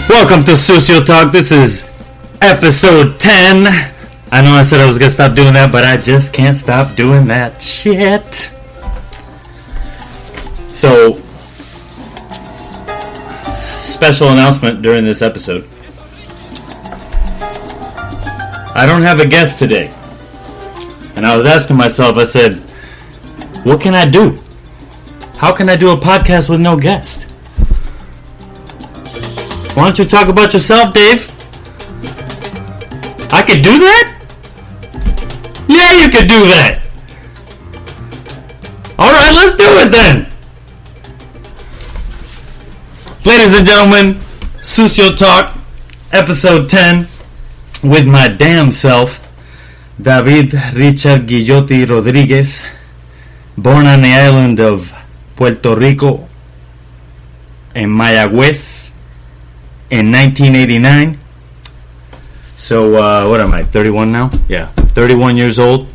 Welcome to Sucio Talk. This is episode 10. I know I said I was going to stop doing that, but I just can't stop doing that shit. So, special announcement during this episode. I don't have a guest today. And I was asking myself, I said, what can I do? How can I do a podcast with no guest? Why don't you talk about yourself, Dave? I could do that? Yeah, you could do that. Alright, let's do it then. Ladies and gentlemen, Sucio Talk, episode 10, with my damn self, David Richard Guillotti Rodriguez, born on the island of Puerto Rico, in Mayagüez, in 1989. So, what am I, 31 now? Yeah, 31 years old.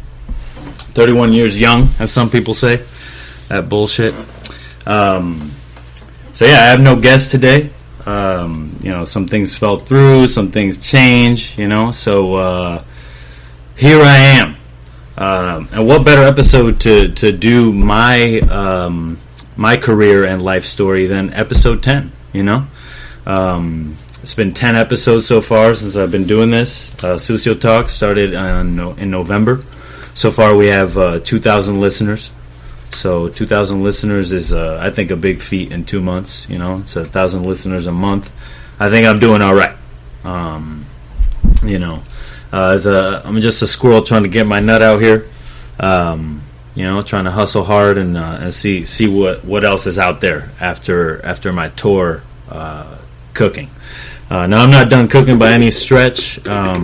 31 years young, as some people say. That bullshit. So, yeah, I have no guest today. Some things fell through, some things changed, so here I am. And what better episode to do my my career and life story than episode 10, It's been 10 episodes so far since I've been doing this. Sucio Talk started in November. So far we have 2,000 listeners. So 2,000 listeners is, I think, a big feat in 2 months. It's 1,000 listeners a month. I think I'm doing all right. I'm just a squirrel trying to get my nut out here. Trying to hustle hard and see what else is out there after my tour cooking. Now I'm not done cooking by any stretch. I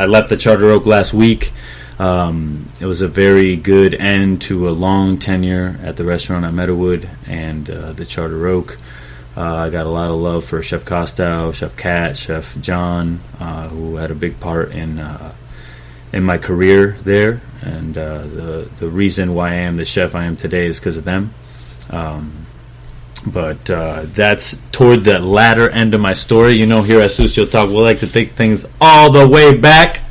left the Charter Oak last week. It was a very good end to a long tenure at the restaurant at Meadowood and the Charter Oak. I got a lot of love for Chef Costow, Chef Kat, Chef John, who had a big part in my career there, and the reason why I am the chef I am today is because of them. But that's toward the latter end of my story. Here at Sucio Talk, we like to take things all the way back.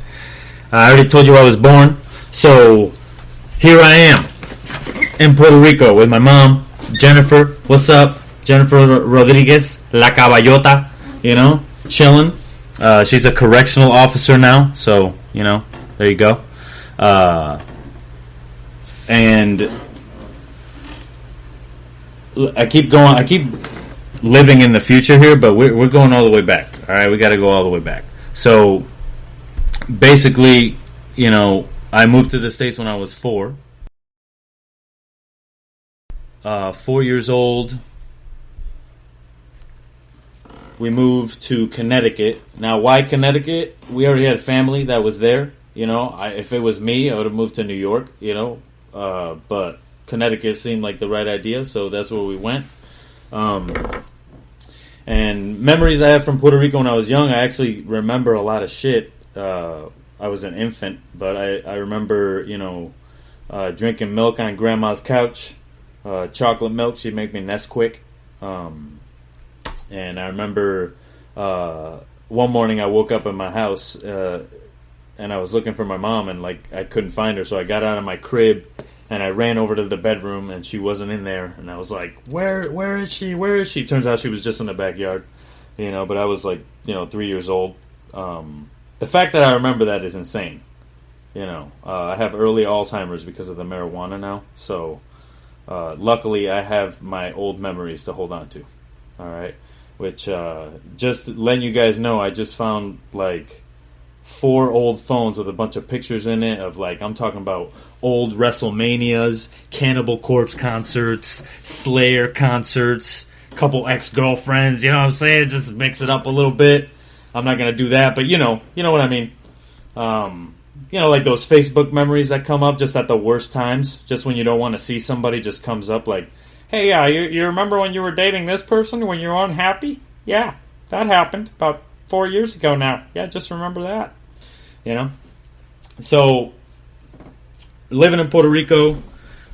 I already told you I was born, so here I am in Puerto Rico with my mom, Jennifer. What's up? Jennifer Rodriguez, La Caballota, chilling. She's a correctional officer now, so, there you go. And I keep living in the future here, but we're going all the way back. All right, we got to go all the way back. So, basically, I moved to the States when I was 4. 4 years old. We moved to Connecticut. Now, why Connecticut? We already had family that was there. If it was me, I would have moved to New York, but Connecticut seemed like the right idea, so that's where we went. And memories I have from Puerto Rico when I was young, I actually remember a lot of shit. I was an infant, but I remember, drinking milk on Grandma's couch, chocolate milk. She'd make me Nesquik. And I remember one morning I woke up in my house and I was looking for my mom, and I couldn't find her, so I got out of my crib and I ran over to the bedroom, and she wasn't in there, and I was like, where is she? Where is she? Turns out she was just in the backyard, but I was 3 years old. The fact that I remember that is insane. I have early Alzheimer's because of the marijuana now, so luckily I have my old memories to hold on to. All right. Which, just letting you guys know, I just found 4 old phones with a bunch of pictures in it of I'm talking about old WrestleManias, Cannibal Corpse concerts, Slayer concerts, couple ex-girlfriends, you know what I'm saying? Just mix it up a little bit. I'm not going to do that, but you know what I mean. Those Facebook memories that come up just at the worst times, just when you don't want to see somebody, just comes up hey, yeah, you remember when you were dating this person when you were unhappy? Yeah, that happened about 4 years ago now. Yeah, just remember that. So, living in Puerto Rico,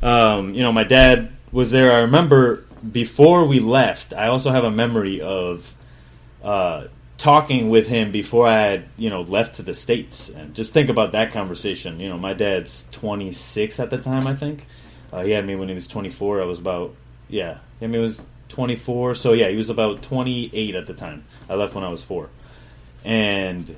my dad was there. I remember before we left, I also have a memory of talking with him before I had, left to the States. And just think about that conversation. My dad's 26 at the time, I think. He had me when he was 24. I was about, he had me when he was 24. So, he was about 28 at the time. I left when I was 4. And,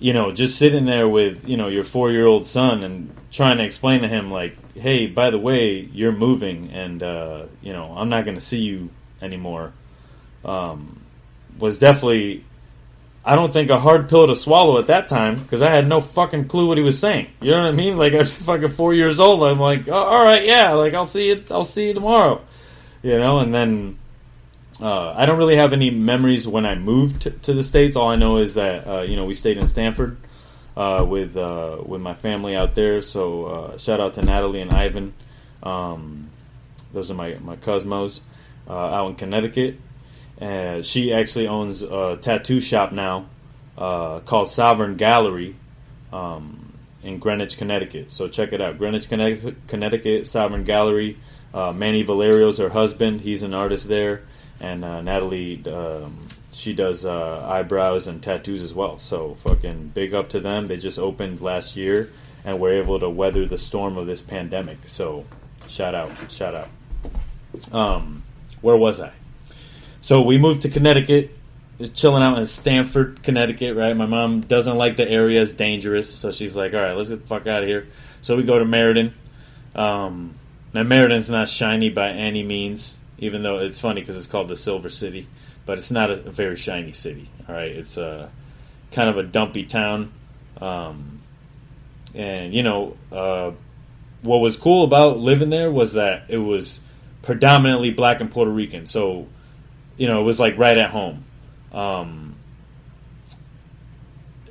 just sitting there with, your 4-year-old son and trying to explain to him, like, hey, by the way, you're moving and, I'm not going to see you anymore. Was definitely, I don't think, a hard pill to swallow at that time, because I had no fucking clue what he was saying. You know what I mean? Like, I was fucking 4 years old. I'm like, oh, all right, yeah, like, I'll see you tomorrow. And then I don't really have any memories when I moved to the States. All I know is that we stayed in Stanford with my family out there. So shout out to Natalie and Ivan. Those are my Cosmos out in Connecticut. She actually owns a tattoo shop now called Sovereign Gallery in Greenwich, Connecticut. So check it out. Greenwich, Connecticut, Sovereign Gallery. Manny Valerio's her husband. He's an artist there. And Natalie, she does eyebrows and tattoos as well. So fucking big up to them. They just opened last year and were able to weather the storm of this pandemic. So shout out. Where was I? So we moved to Connecticut, chilling out in Stamford, Connecticut, right? My mom doesn't like the area, it's dangerous, so she's like, all right, let's get the fuck out of here. So we go to Meriden. Now, Meriden's not shiny by any means, even though it's funny because it's called the Silver City, but it's not a very shiny city, all right? It's kind of a dumpy town. And, what was cool about living there was that it was predominantly black and Puerto Rican, so it was like right at home.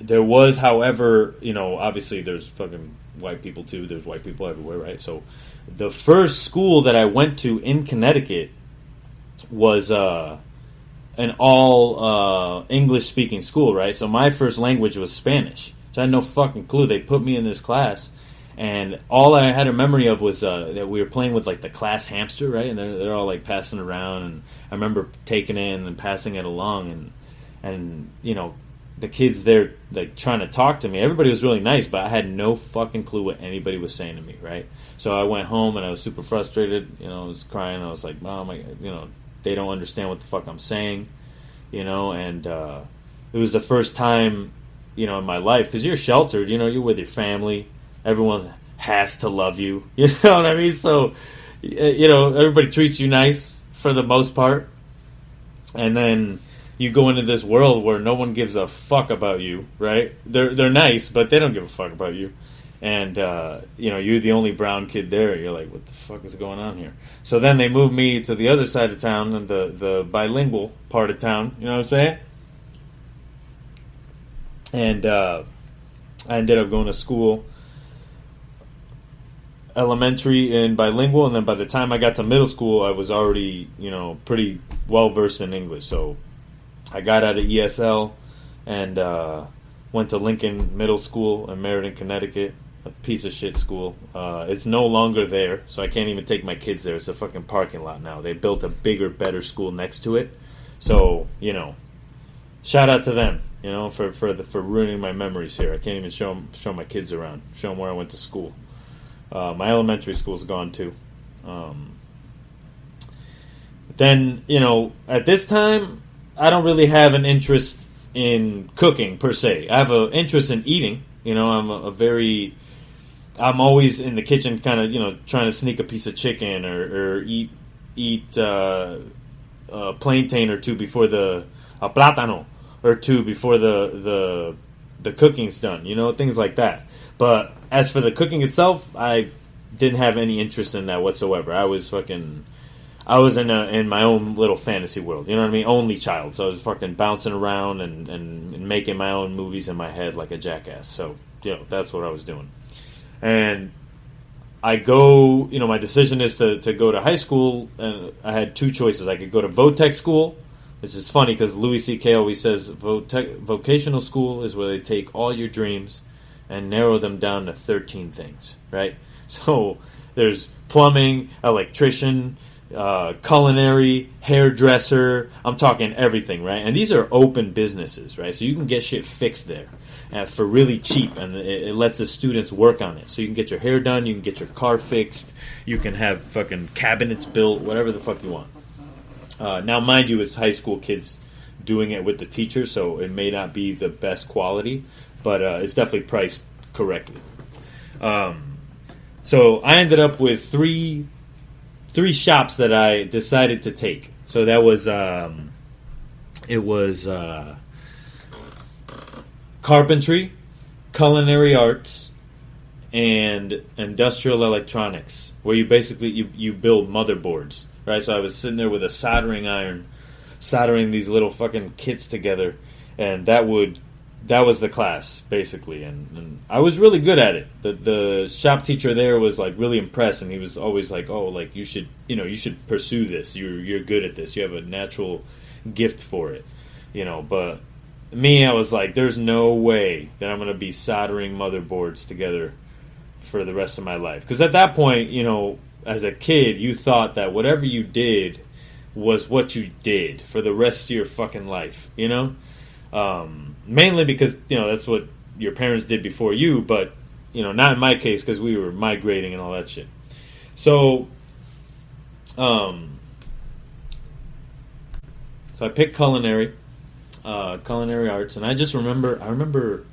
There was, however, obviously there's fucking white people too. There's white people everywhere, right? So the first school that I went to in Connecticut was an all English-speaking school, right? So my first language was Spanish. So I had no fucking clue. They put me in this class, and all I had a memory of was that we were playing with, like, the class hamster, right? And they're all, like, passing around, and I remember taking it and passing it along, and the kids there, like, trying to talk to me. Everybody was really nice, but I had no fucking clue what anybody was saying to me, right? So I went home, and I was super frustrated. I was crying. I was like, Mom, they don't understand what the fuck I'm saying, and it was the first time, in my life, because you're sheltered, you're with your family. Everyone has to love you. You know what I mean? So, everybody treats you nice for the most part. And then you go into this world where no one gives a fuck about you, right? They're nice, but they don't give a fuck about you. And, you're the only brown kid there. You're like, what the fuck is going on here? So then they moved me to the other side of town, the bilingual part of town. You know what I'm saying? And I ended up going to school, elementary and bilingual, and then by the time I got to middle school, I was already, pretty well versed in English. So I got out of ESL and went to Lincoln Middle School in Meriden, Connecticut, a piece of shit school. It's no longer there, so I can't even take my kids there. It's a fucking parking lot now. They built a bigger, better school next to it. So, shout out to them, for ruining my memories here. I can't even show my kids around, show them where I went to school. My elementary school's gone too. Then, at this time, I don't really have an interest in cooking per se. I have an interest in eating. I'm always in the kitchen, kind of, trying to sneak a piece of chicken or eat a plantain or two before a plátano or two before the cooking's done. Things like that. But as for the cooking itself, I didn't have any interest in that whatsoever. I was in my own little fantasy world. You know what I mean? Only child. So I was fucking bouncing around and making my own movies in my head like a jackass. So, that's what I was doing. And I go, my decision is to go to high school, and I had two choices. I could go to Votech school, which is funny because Louis C.K. always says vocational school is where they take all your dreams and narrow them down to 13 things, right? So there's plumbing, electrician, culinary, hairdresser. I'm talking everything, right? And these are open businesses, right? So you can get shit fixed there for really cheap, and it lets the students work on it. So you can get your hair done, you can get your car fixed, you can have fucking cabinets built, whatever the fuck you want. Now, mind you, it's high school kids doing it with the teacher, so it may not be the best quality, but it's definitely priced correctly. So I ended up with three shops that I decided to take. So that was carpentry, culinary arts, and industrial electronics, where you basically you build motherboards, right? So I was sitting there with a soldering iron, soldering these little fucking kits together, and that was the class basically, and I was really good at it. The shop teacher there was like really impressed, and he was always like, "Oh, like you should pursue this. You're good at this. You have a natural gift for it, But me, I was like, there's no way that I'm gonna be soldering motherboards together for the rest of my life. Because at that point, as a kid, you thought that whatever you did was what you did for the rest of your fucking life, Mainly because, that's what your parents did before you, but, not in my case because we were migrating and all that shit. So, so I picked culinary arts, and I remember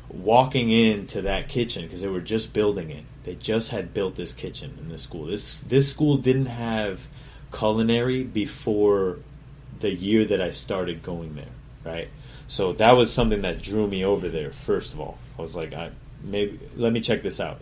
walking into that kitchen because they were just building it. They just had built this kitchen in this school. This school didn't have culinary before the year that I started going there, right? So that was something that drew me over there. First of all, I was like, maybe let me check this out.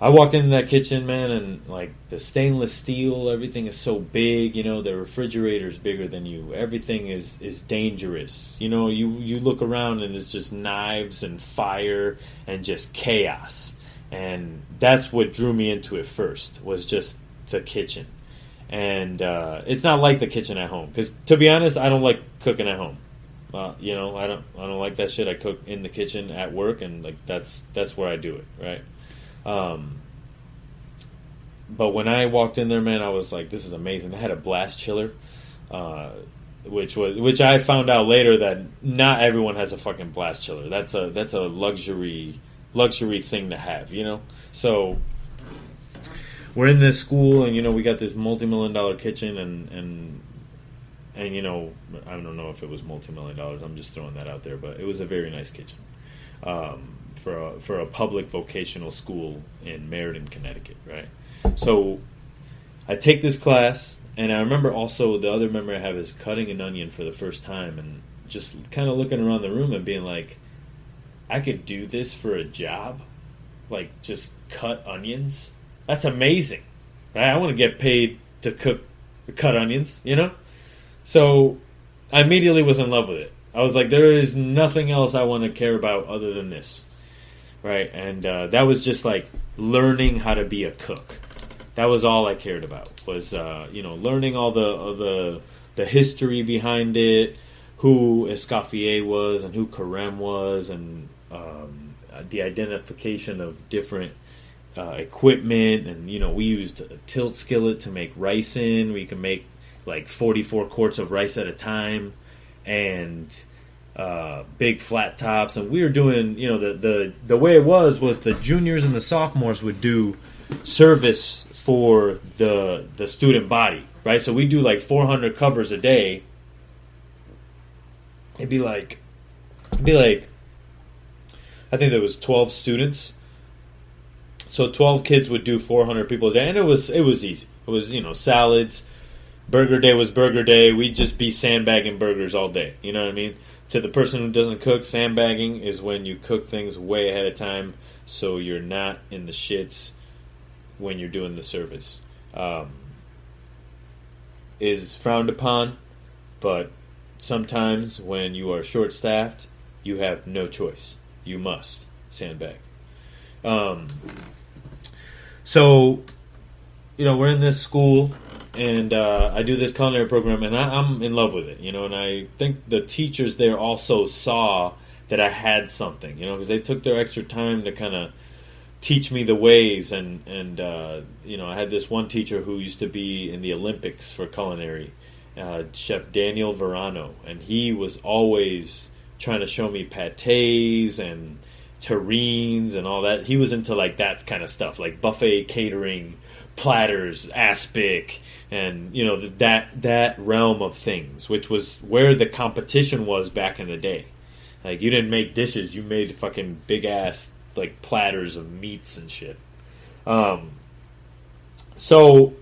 I walked into that kitchen, man, and like the stainless steel, everything is so big. The refrigerator's bigger than you. Everything is dangerous. You look around and it's just knives and fire and just chaos. And that's what drew me into it first, was just the kitchen. And it's not like the kitchen at home, because to be honest, I don't like cooking at home. I don't like that shit. I cook in the kitchen at work, and like that's where I do it, right? But when I walked in there, man, I was like, this is amazing. They had a blast chiller, which I found out later that not everyone has a fucking blast chiller. That's a luxury thing to have, So we're in this school, and we got this multi-million-dollar kitchen, and I don't know if it was multi-million-dollars. I'm just throwing that out there, but it was a very nice kitchen. For a public vocational school in Meriden, Connecticut, right? So I take this class, and I remember also the other memory I have is cutting an onion for the first time, and just kind of looking around the room and being like, I could do this for a job, like just cut onions. That's amazing, right? I want to get paid to cut onions, So I immediately was in love with it. I was like, there is nothing else I want to care about other than this, right? And that was just like learning how to be a cook. That was all I cared about, was learning all the history behind it, who Escoffier was and who Carême was, and the identification of different equipment. And we used a tilt skillet to make rice in, where you can make like 44 quarts of rice at a time, and big flat tops. And we were doing, the way it was the juniors and the sophomores would do service for the student body, right? So we do like 400 covers a day. It'd be like I think there was 12 students, so 12 kids would do 400 people a day, and it was easy. It was salads. Burger day was burger day. We'd just be sandbagging burgers all day. You know what I mean? To the person who doesn't cook, sandbagging is when you cook things way ahead of time, so you're not in the shits when you're doing the service. Is frowned upon, but sometimes when you are short-staffed, you have no choice. You must sandbag. So, we're in this school, and I do this culinary program, and I'm in love with it, and I think the teachers there also saw that I had something, because they took their extra time to kind of teach me the ways. And I had this one teacher who used to be in the Olympics for culinary, Chef Daniel Verano, and he was always trying to show me pâtés and terrines and all that. He was into like that kind of stuff, like buffet catering, platters, aspic, and that realm of things, which was where the competition was back in the day. Like, you didn't make dishes, you made fucking big ass like platters of meats and shit. So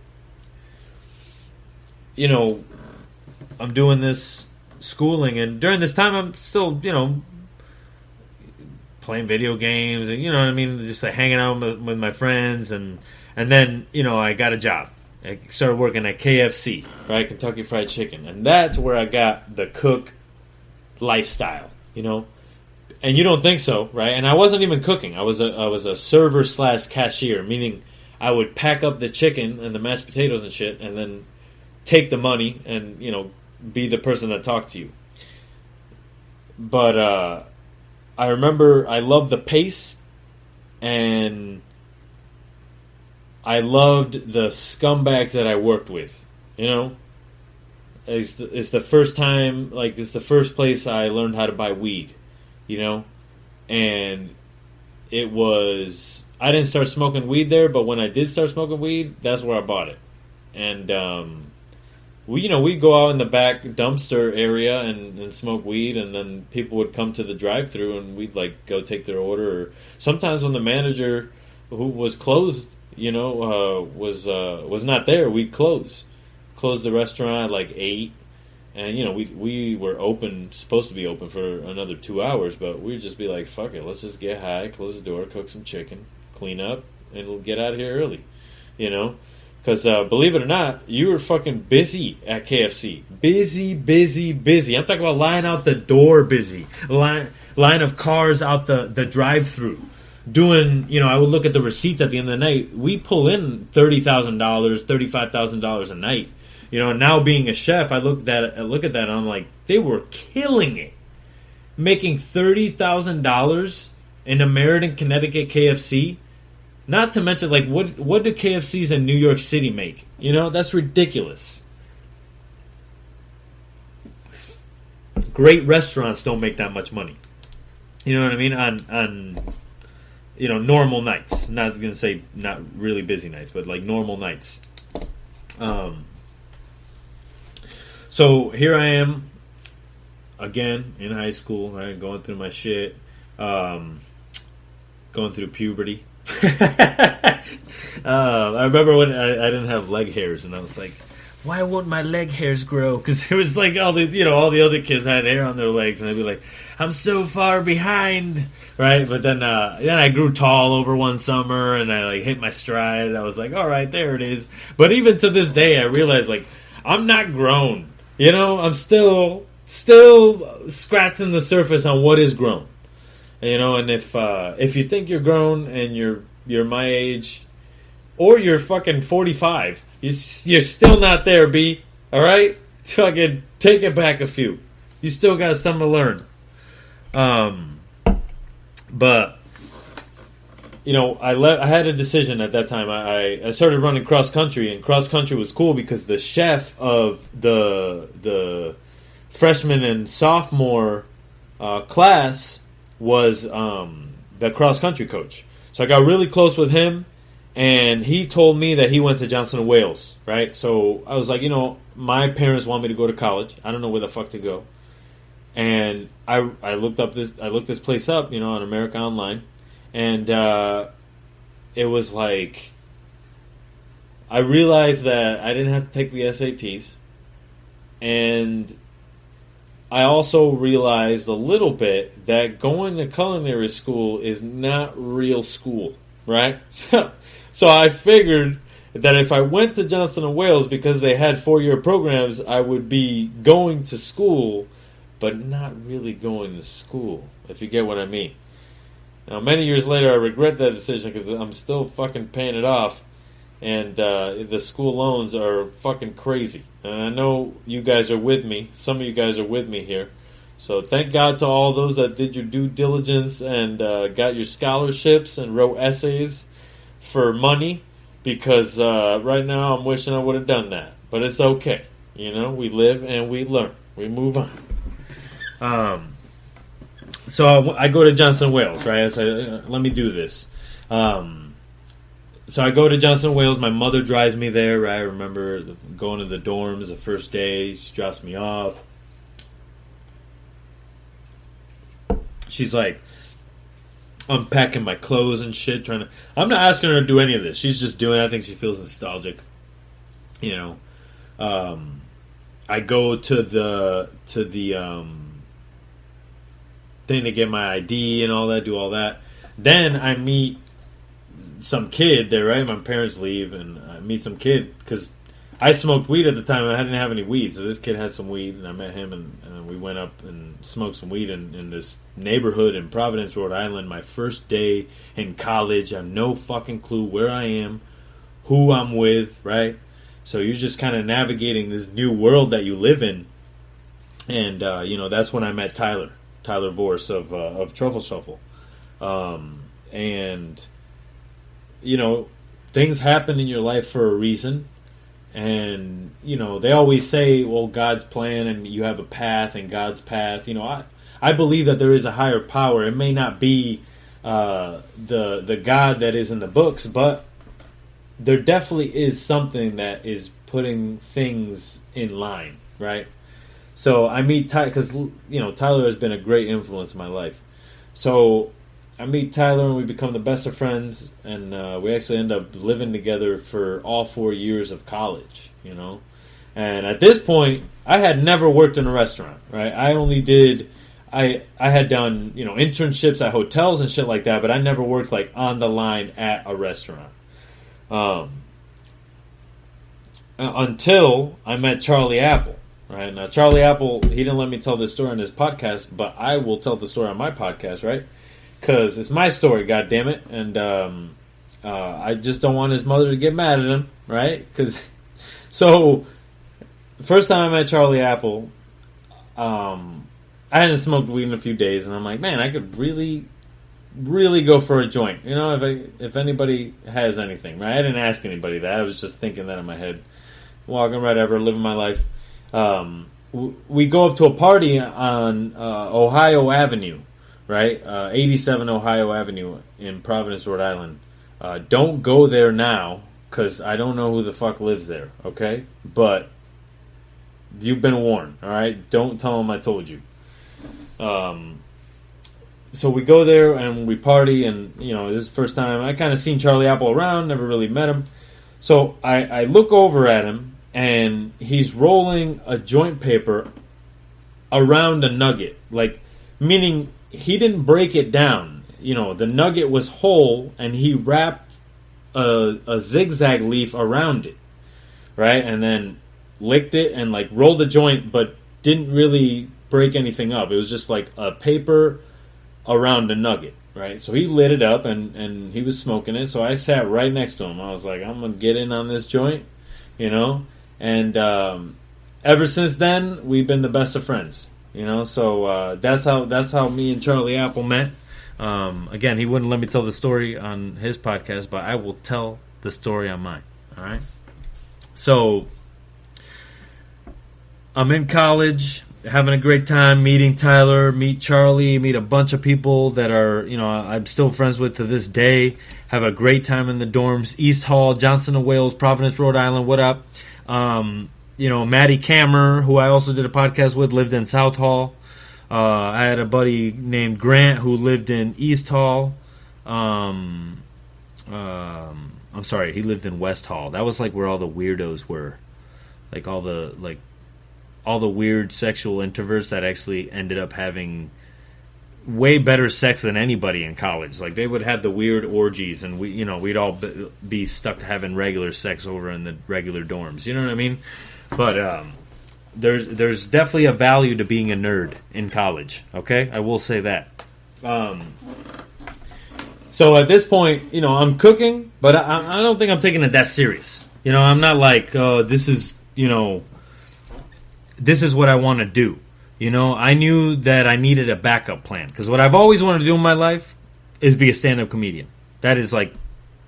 I'm doing this schooling, and during this time I'm still playing video games, and just like hanging out with my friends, and then I got a job. I started working at KFC, right, Kentucky Fried Chicken, and that's where I got the cook lifestyle, and you don't think so, right? And I wasn't even cooking. I was a server / cashier, meaning I would pack up the chicken and the mashed potatoes and shit, and then take the money and be the person that talked to you. But I remember I loved the pace, and I loved the scumbags that I worked with. It's the first time, like, it's the first place I learned how to buy weed. And it was, I didn't start smoking weed there, but when I did start smoking weed, that's where I bought it. And we'd go out in the back dumpster area and smoke weed, and then people would come to the drive-thru, and we'd like go take their order. Or sometimes when the manager, who was closed, was not there, we'd close the restaurant at like 8, and we were supposed to be open for another 2 hours, but we'd just be like, fuck it, let's just get high, close the door, cook some chicken, clean up, and we'll get out of here early, Because believe it or not, you were fucking busy at KFC. Busy. I'm talking about line out the door busy. Line of cars out the drive-thru. Doing, I would look at the receipts at the end of the night. We pull in $30,000, $35,000 a night. Now being a chef, I look at that and I'm like, they were killing it. Making $30,000 in a Meriden, Connecticut KFC. Not to mention, like, what do KFCs in New York City make? That's ridiculous. Great restaurants don't make that much money. You know what I mean? On normal nights. Not going to say not really busy nights, but like normal nights. So here I am, again, in high school, right, going through my shit, going through puberty. I remember when I didn't have leg hairs, and I was like, why won't my leg hairs grow? Because it was like all the other kids had hair on their legs, and I'd be like, I'm so far behind, right? But then I grew tall over one summer, and I like hit my stride, and I was like, all right, there it is. But even to this day, I realize, like, I'm not grown. I'm still scratching the surface on what is grown. And if you think you're grown and you're my age, or you're fucking 45, you're still not there, B. All right, fucking take it back a few. You still got something to learn. But I had a decision at that time. I started running cross country, and cross country was cool because the chef of the freshman and sophomore class was the cross country coach. So I got really close with him, and he told me that he went to Johnson & Wales, right? So I was like, my parents want me to go to college. I don't know where the fuck to go. And I looked this place up, on America Online, and it was like, I realized that I didn't have to take the SATs, and I also realized a little bit that going to culinary school is not real school, right? So I figured that if I went to Johnson & Wales because they had 4-year programs, I would be going to school, but not really going to school, if you get what I mean. Now, many years later, I regret that decision because I'm still fucking paying it off, and the school loans are fucking crazy. And I know you guys are with me. Some of you guys are with me here. So thank God to all those that did your due diligence and got your scholarships and wrote essays for money, because right now I'm wishing I would have done that. But it's okay. We live and we learn. We move on. So I go to Johnson Wales, right? I say, let me do this. So I go to Johnson Wales. My mother drives me there, right? I remember going to the dorms the first day. She drops me off. She's like unpacking my clothes and shit. I'm not asking her to do any of this. She's just doing it. I think she feels nostalgic. I go to the thing to get my ID and all that. Do all that. Then I meet some kid there, right? My parents leave, and I meet some kid because I smoked weed at the time. I didn't have any weed, so this kid had some weed, and I met him, and we went up and smoked some weed in this neighborhood in Providence, Rhode Island. My first day in college. I have no fucking clue where I am, who I'm with, right? So you're just kind of navigating this new world that you live in, and that's when I met Tyler Vorse of Truffle Shuffle, and things happen in your life for a reason. And, they always say, well, God's plan, and you have a path, and God's path. I believe that there is a higher power. It may not be the God that is in the books, but there definitely is something that is putting things in line, right? So I meet Tyler, because, Tyler has been a great influence in my life. So I meet Tyler, and we become the best of friends, and we actually end up living together for all 4 years of college, And at this point, I had never worked in a restaurant, right? I had done, internships at hotels and shit like that, but I never worked, like, on the line at a restaurant. Until I met Charlie Apple, right? Now, Charlie Apple, he didn't let me tell this story on his podcast, but I will tell the story on my podcast, right? Because it's my story, goddammit, and I just don't want his mother to get mad at him, right? So, the first time I met Charlie Apple, I hadn't smoked weed in a few days, and I'm like, man, I could really, really go for a joint. If anybody has anything, right? I didn't ask anybody that. I was just thinking that in my head, walking right ever, living my life. We go up to a party on Ohio Avenue. Right, 87 Ohio Avenue in Providence, Rhode Island. Don't go there now, because I don't know who the fuck lives there, okay? But you've been warned, all right? Don't tell them I told you. So we go there, and we party, and, this is the first time. I kind of seen Charlie Apple around, never really met him. So I look over at him, and he's rolling a joint paper around a nugget, meaning he didn't break it down. The nugget was whole, and he wrapped a zigzag leaf around it, right? And then licked it and, rolled the joint, but didn't really break anything up. It was just, a paper around a nugget, right? So he lit it up, and he was smoking it, so I sat right next to him. I was like, I'm going to get in on this joint, And ever since then, we've been the best of friends. So that's how me and Charlie Apple met. Again, he wouldn't let me tell the story on his podcast, but I will tell the story on mine. All right. So I'm in college, having a great time, meeting Tyler, meet Charlie, meet a bunch of people that are, I'm still friends with to this day. Have a great time in the dorms. East Hall, Johnson and Wales, Providence, Rhode Island. What up? Maddie Kammer, who I also did a podcast with, lived in South Hall. I had a buddy named Grant who lived in East Hall. I'm sorry, he lived in West Hall. That was where all the weirdos were. All the weird sexual introverts that actually ended up having way better sex than anybody in college. They would have the weird orgies, and we'd all be stuck having regular sex over in the regular dorms. You know what I mean? But there's definitely a value to being a nerd in college. Okay, I will say that. So at this point, I'm cooking, but I don't think I'm taking it that serious. I'm not this is what I want to do. I knew that I needed a backup plan. Because what I've always wanted to do in my life is be a stand-up comedian. That is like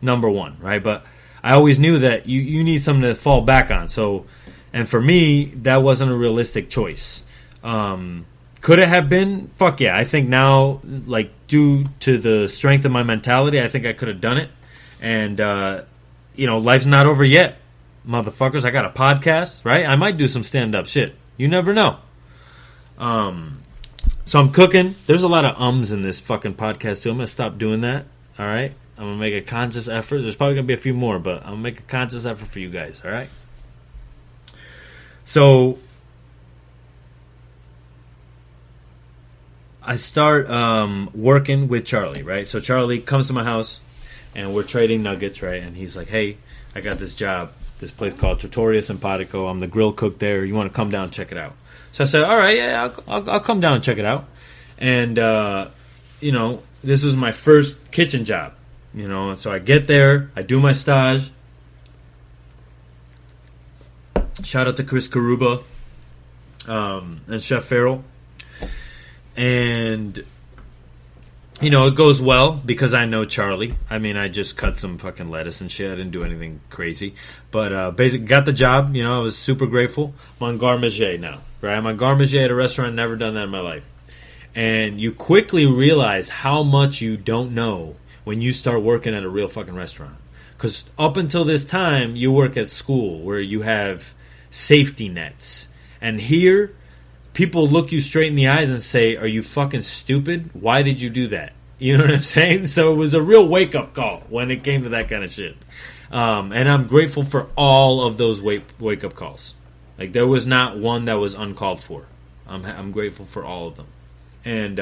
number one, right? But I always knew that you need something to fall back on. So, and for me, that wasn't a realistic choice. Could it have been? Fuck yeah. I think now, like, due to the strength of my mentality, I think I could have done it. And, life's not over yet, motherfuckers. I got a podcast, right? I might do some stand-up shit. You never know. So I'm cooking. There's a lot of ums in this fucking podcast, too. I'm going to stop doing that, all right? I'm going to make a conscious effort. There's probably going to be a few more, but I'm going to make a conscious effort for you guys, all right? So I start working with Charlie, right? So Charlie comes to my house, and we're trading nuggets, right? And he's like, hey, I got this job, this place called Trattoria Simpatico. I'm the grill cook there. You want to come down and check it out? So I said, all right, yeah, I'll come down and check it out. And, this was my first kitchen job, And so I get there, I do my stage. Shout out to Chris Karuba and Chef Farrell. And, it goes well because I know Charlie. I mean, I just cut some fucking lettuce and shit. I didn't do anything crazy. But basically got the job. I was super grateful. I'm on Garde now, right? I'm on Garde at a restaurant. Never done that in my life. And you quickly realize how much you don't know when you start working at a real fucking restaurant. Because up until this time, you work at school where you have safety nets. And here, people look you straight in the eyes and say, are you fucking stupid? Why did you do that? You know what I'm saying? So it was a real wake-up call when it came to that kind of shit. And I'm grateful for all of those wake-up calls. Like, there was not one that was uncalled for. I'm grateful for all of them. And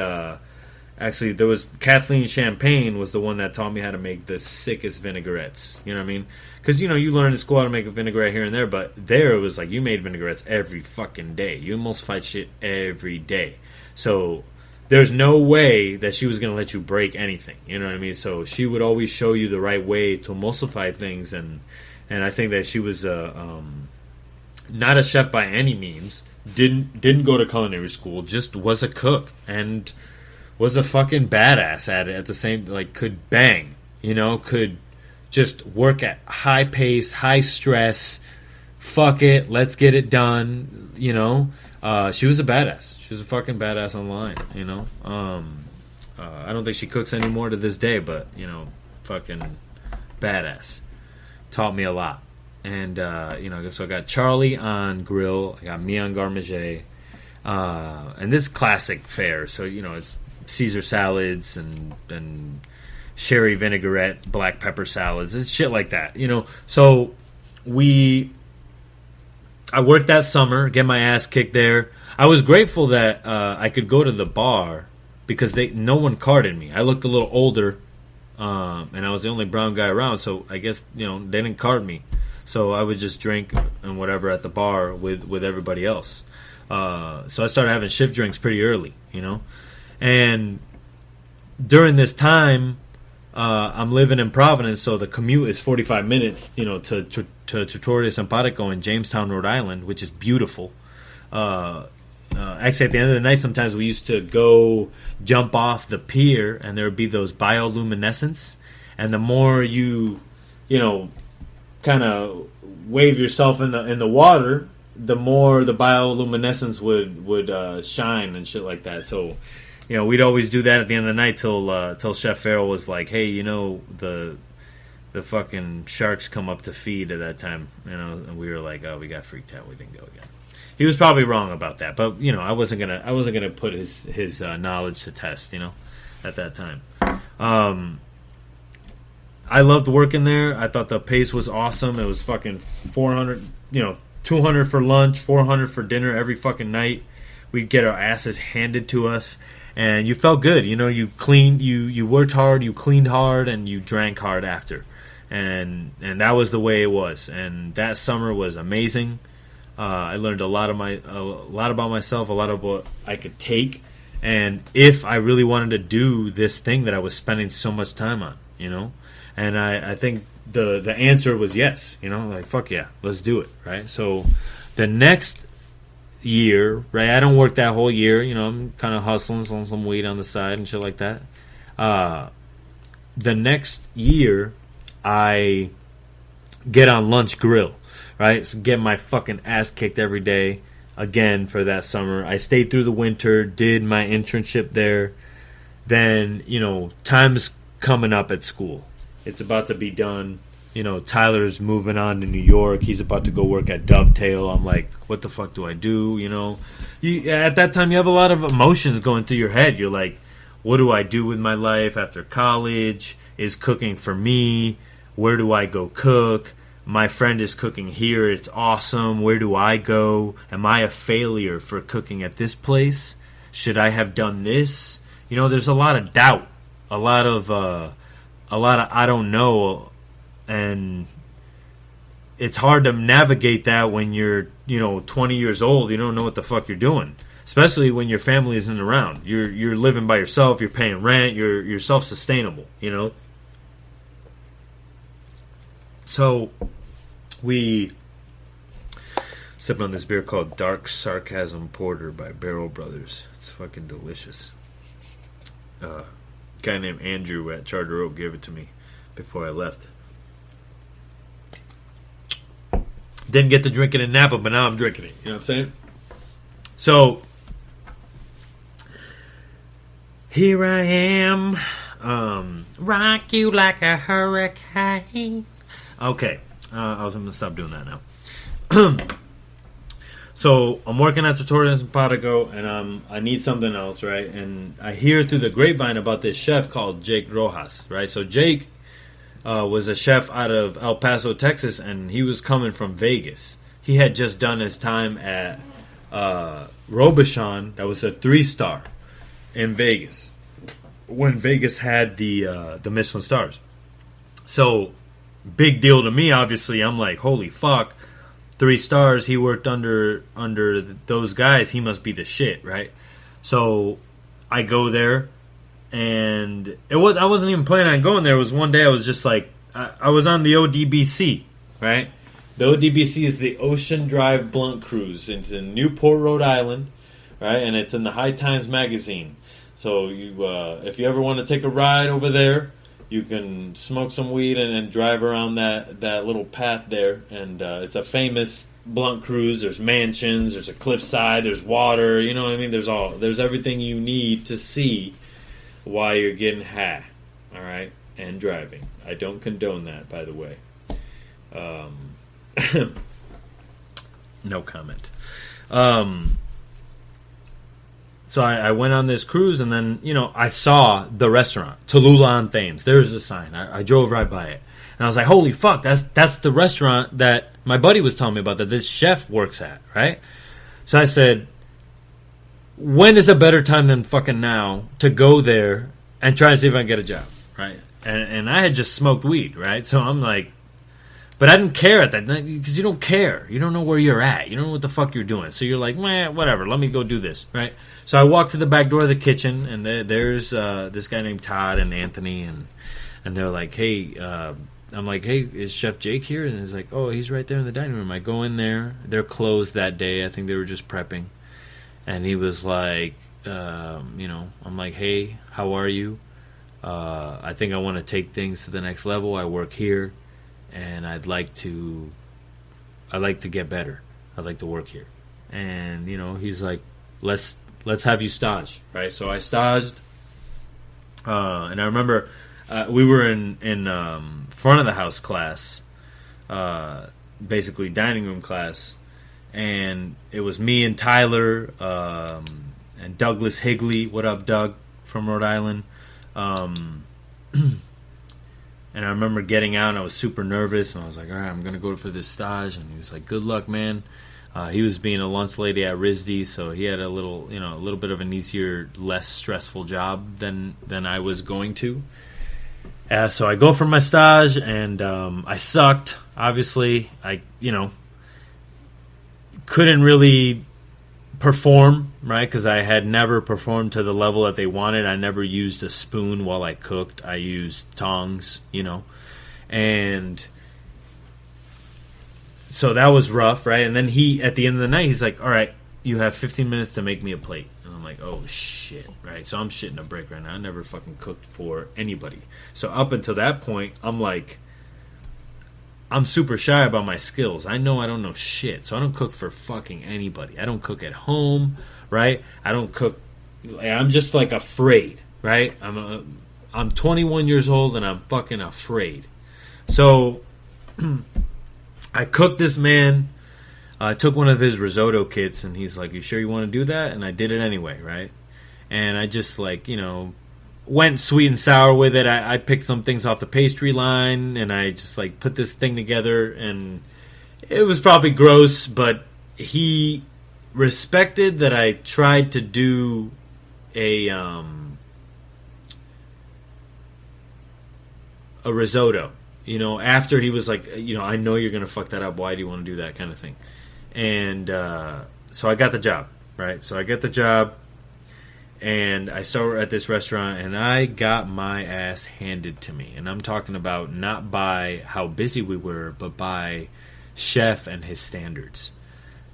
actually, there was Kathleen Champagne was the one that taught me how to make the sickest vinaigrettes. You know what I mean? Because, you learn in school how to make a vinaigrette here and there, but there it was like you made vinaigrettes every fucking day. You emulsify shit every day. So there's no way that she was going to let you break anything. You know what I mean? So she would always show you the right way to emulsify things, and I think that she was not a chef by any means. Didn't go to culinary school, just was a cook, and was a fucking badass at it at the same, like, could bang, could just work at high pace, high stress, fuck it, let's get it done, she was a badass. She was a fucking badass online, I don't think she cooks anymore to this day, but, fucking badass. Taught me a lot. And, so I got Charlie on grill, I got me on Garde, and this classic fare, so, it's Caesar salads and sherry vinaigrette, black pepper salads, and shit like that, So I worked that summer, get my ass kicked there. I was grateful that I could go to the bar because no one carded me. I looked a little older, and I was the only brown guy around, so I guess they didn't card me. So I would just drink and whatever at the bar with everybody else. So I started having shift drinks pretty early, And during this time, I'm living in Providence, so the commute is 45 minutes, to Trattoria Simpatico in Jamestown, Rhode Island, which is beautiful. Actually, at the end of the night, sometimes we used to go jump off the pier, and there would be those bioluminescence. And the more you kind of wave yourself in the water, the more the bioluminescence would shine and shit like that. So, we'd always do that at the end of the night till Chef Farrell was like, hey, the fucking sharks come up to feed at that time, and we were like, oh, we got freaked out, we didn't go again. He was probably wrong about that, but I wasn't gonna put his knowledge to test, at that time. I loved working there. I thought the pace was awesome. It was fucking 400, 200 for lunch, 400 for dinner every fucking night. We'd get our asses handed to us, and you felt good. You cleaned, you worked hard, you cleaned hard, and you drank hard after. And that was the way it was. And that summer was amazing. I learned a lot about myself, a lot of what I could take, and if I really wanted to do this thing that I was spending so much time on, And I think the answer was yes, like, fuck yeah, let's do it, right? So the next year, right? I don't work that whole year. You know, I'm kind of hustling, selling some weed on the side and shit like that. The next year, I get on Lunch Grill, right? So get my fucking ass kicked every day again for that summer. I stayed through the winter, did my internship there. Then, you know, time's coming up at school. It's about to be done. You know, Tyler's moving on to New York. He's about to go work at Dovetail. I'm like, what the fuck do I do? You know, at that time, you have a lot of emotions going through your head. You're like, what do I do with my life after college? Is cooking for me? Where do I go cook? My friend is cooking here. It's awesome. Where do I go? Am I a failure for cooking at this place? Should I have done this? You know, there's a lot of doubt, a lot of I don't know. And it's hard to navigate that when you're, 20 years old. You don't know what the fuck you're doing, especially when your family isn't around. You're living by yourself. You're paying rent. You're self-sustainable. You know. So we sipping on this beer called Dark Sarcasm Porter by Barrel Brothers. It's fucking delicious. A guy named Andrew at Charter Oak gave it to me before I left. Didn't get to drink it in Napa, but now I'm drinking it. You know what I'm saying? So, here I am. Rock you like a hurricane. Okay. I'm going to stop doing that now. So, I'm working at Tutorials in Patago, and I need something else, right? And I hear through the grapevine about this chef called Jake Rojas, right? So, Jake was a chef out of El Paso, Texas, and he was coming from Vegas. He had just done his time at Robuchon. That was a 3-star in Vegas when Vegas had the Michelin stars. So, big deal to me, obviously. I'm like, holy fuck, 3 stars. He worked under those guys. He must be the shit, right? So, I go there. And I wasn't even planning on going there. It was one day I was just like, I was on the ODBC, right? The ODBC is the Ocean Drive Blunt Cruise. It's in Newport, Rhode Island, right? And it's in the High Times magazine. So if you ever want to take a ride over there, you can smoke some weed and drive around that little path there. And it's a famous blunt cruise. There's mansions, there's a cliffside, there's water. You know what I mean? There's everything you need to see while you're getting high, all right, and driving. I don't condone that, by the way. No comment. So I went on this cruise, and then, I saw the restaurant, Tallulah on Thames. There's a sign. I drove right by it. And I was like, holy fuck, that's the restaurant that my buddy was telling me about, that this chef works at, right? So I said, when is a better time than fucking now to go there and try to see if I can get a job, right? And I had just smoked weed, right? So I'm like, but I didn't care at that night because you don't care. You don't know where you're at. You don't know what the fuck you're doing. So you're like, man, whatever. Let me go do this, right? So I walked to the back door of the kitchen, and there's this guy named Todd and Anthony, and they're like, hey, I'm like, hey, is Chef Jake here? And he's like, oh, he's right there in the dining room. I go in there. They're closed that day. I think they were just prepping. And he was like, I'm like, hey, how are you? I think I want to take things to the next level. I work here, and I'd like to get better. I'd like to work here. And, he's like, let's have you stage, right? So I staged, and I remember we were in front of the house class, basically dining room class. And it was me and Tyler and Douglas Higley. What up, Doug, from Rhode Island? And I remember getting out, and I was super nervous. And I was like, all right, I'm going to go for this stage. And he was like, good luck, man. He was being a lunch lady at RISD, so he had a little bit of an easier, less stressful job than I was going to. So I go for my stage, and I sucked. Obviously, I couldn't really perform, right? Because I had never performed to the level that they wanted. I never used a spoon while I cooked. I used tongs, and so that was rough, right? And then at the end of the night, he's like, all right, you have 15 minutes to make me a plate. And I'm like, oh, shit, right? So I'm shitting a brick right now. I never fucking cooked for anybody. So up until that point, I'm like, I'm super shy about my skills. I know I don't know shit. So I don't cook for fucking anybody. I don't cook at home, right? I don't cook. I'm just like afraid, right? I'm 21 years old and I'm fucking afraid. So I cooked this man. I took one of his risotto kits and he's like, you sure you want to do that? And I did it anyway, right? And I just like, went sweet and sour with it. I picked some things off the pastry line and I just like put this thing together, and it was probably gross, but he respected that I tried to do a risotto, after he was like, I know you're going to fuck that up. Why do you want to do that kind of thing? And so I got the job, right? So I get the job. And I start at this restaurant, and I got my ass handed to me. And I'm talking about not by how busy we were, but by chef and his standards.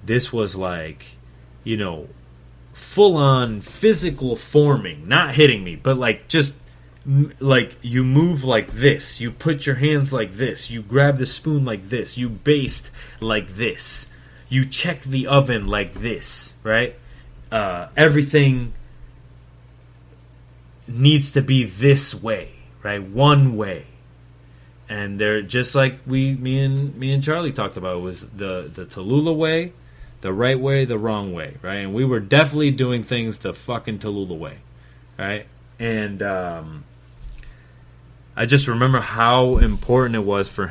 This was like, full-on physical forming. Not hitting me, but like just like you move like this. You put your hands like this. You grab the spoon like this. You baste like this. You check the oven like this, right? Everything needs to be this way, right? One way. And they're just like me and Charlie talked about. It was the Tallulah way, the right way, the wrong way, right? And we were definitely doing things the fucking Tallulah way, right? And I just remember how important it was for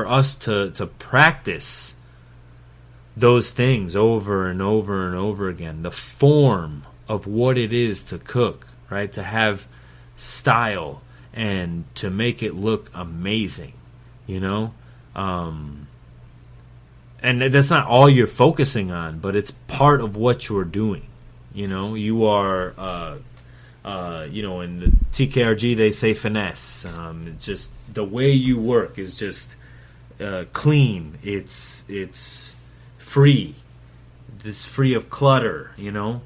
us to practice those things over and over and over again. The form of what it is to cook, right? To have style and to make it look amazing, and that's not all you're focusing on, but it's part of what you're doing. You are, in the TKRG they say finesse. It's just the way you work is just clean. It's free. It's free of clutter. There's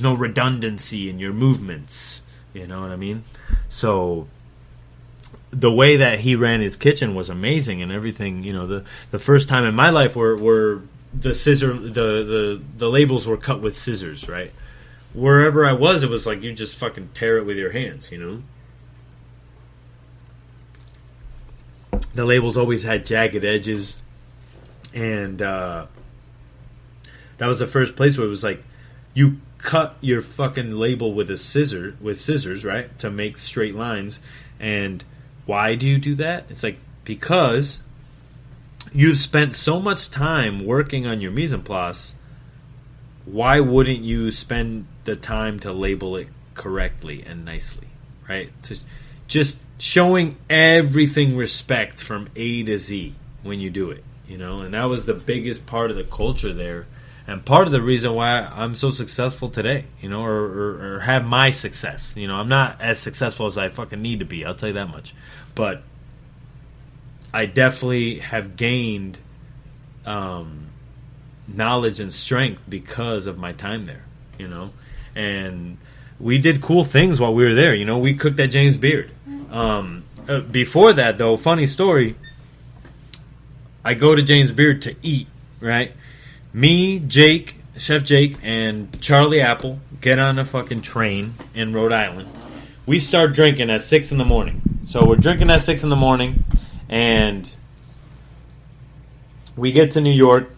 no redundancy in your movements. You know what I mean? So the way that he ran his kitchen was amazing, and everything. The first time in my life where the labels were cut with scissors, right? Wherever I was, it was like you just fucking tear it with your hands. The labels always had jagged edges, and that was the first place where it was like you cut your fucking label with scissors, right, to make straight lines. And why do you do that? It's like because you've spent so much time working on your mise en place. Why wouldn't you spend the time to label it correctly and nicely, right? To just showing everything respect from A to Z when you do it, and that was the biggest part of the culture there. And part of the reason why I'm so successful today, or have my success. I'm not as successful as I fucking need to be, I'll tell you that much. But I definitely have gained knowledge and strength because of my time there, And we did cool things while we were there. We cooked at James Beard. Before that, though, funny story, I go to James Beard to eat, right? Me, Jake, Chef Jake, and Charlie Apple get on a fucking train in Rhode Island. We start drinking at 6 in the morning. So we're drinking at 6 in the morning, and we get to New York.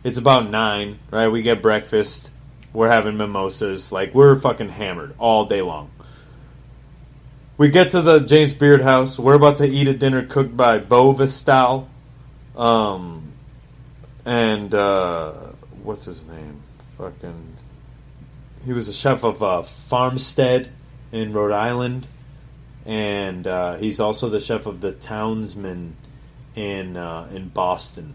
It's about 9, right? We get breakfast. We're having mimosas. Like, we're fucking hammered all day long. We get to the James Beard house. We're about to eat a dinner cooked by Beau Vestal. What's his name? He was a chef of Farmstead in Rhode Island, and he's also the chef of the Townsman in Boston.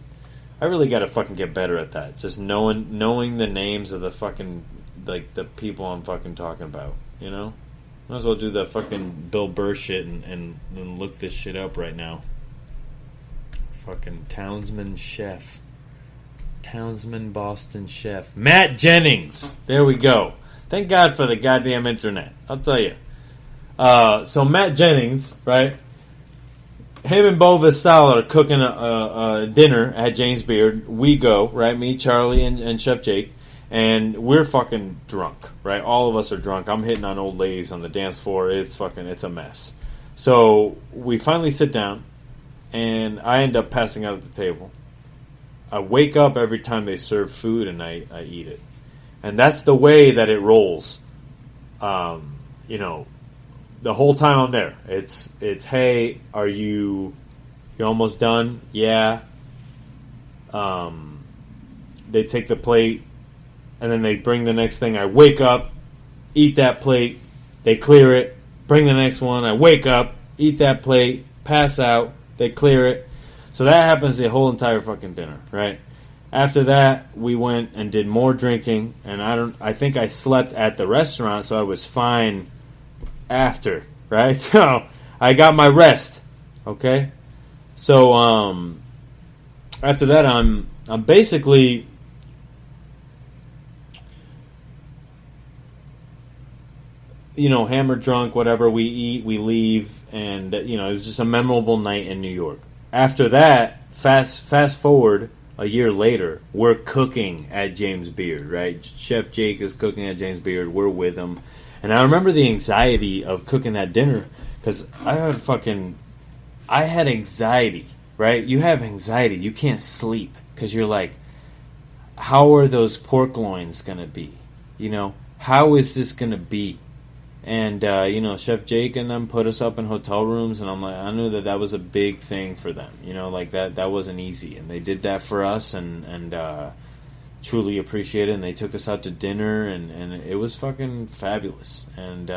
I really got to fucking get better at that. Just knowing the names of the fucking the people I'm fucking talking about. Might as well do the fucking Bill Burr shit and look this shit up right now. Fucking Townsman chef. Townsman Boston chef. Matt Jennings. There we go. Thank God for the goddamn internet. I'll tell you. So Matt Jennings, right? Him and Bo Vestal are cooking a dinner at James Beard. We go, right? Me, Charlie, and Chef Jake. And we're fucking drunk, right? All of us are drunk. I'm hitting on old ladies on the dance floor. It's a mess. So we finally sit down, and I end up passing out at the table. I wake up every time they serve food, and I eat it. And that's the way that it rolls. You know, the whole time I'm there. It's hey, are you almost done? Yeah. They take the plate, and then they bring the next thing. I wake up, eat that plate, they clear it, bring the next one. I wake up, eat that plate, pass out, they clear it. So that happens the whole entire fucking dinner, right? After that, we went and did more drinking, and I think I slept at the restaurant, so I was fine after, right? So I got my rest, okay? So after that, I'm basically hammered drunk, whatever. We eat, we leave, and it was just a memorable night in New York. After that, fast forward a year later, we're cooking at James Beard, right? Chef Jake is cooking at James Beard. We're with him. And I remember the anxiety of cooking that dinner because I had anxiety, right? You have anxiety. You can't sleep because you're like, how are those pork loins going to be? How is this going to be? And, Chef Jake and them put us up in hotel rooms, and I knew that was a big thing for them. That wasn't easy. And they did that for us and truly appreciate it. And they took us out to dinner, and it was fucking fabulous. And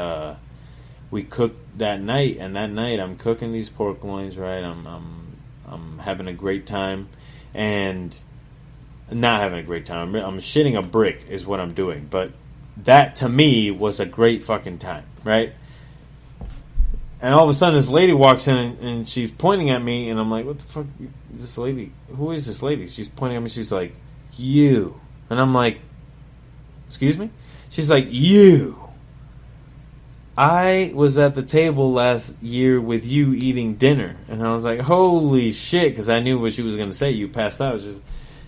we cooked that night, and that night I'm cooking these pork loins, right? I'm having a great time, and not having a great time. I'm shitting a brick is what I'm doing, but that to me was a great fucking time, right? And all of a sudden this lady walks in and she's pointing at me, and I'm like, what the fuck, this lady, who is this lady? She's pointing at me, she's like, you. And I'm like, excuse me? She's like, you. I was at the table last year with you eating dinner. And I was like, holy shit, because I knew what she was going to say. You passed out.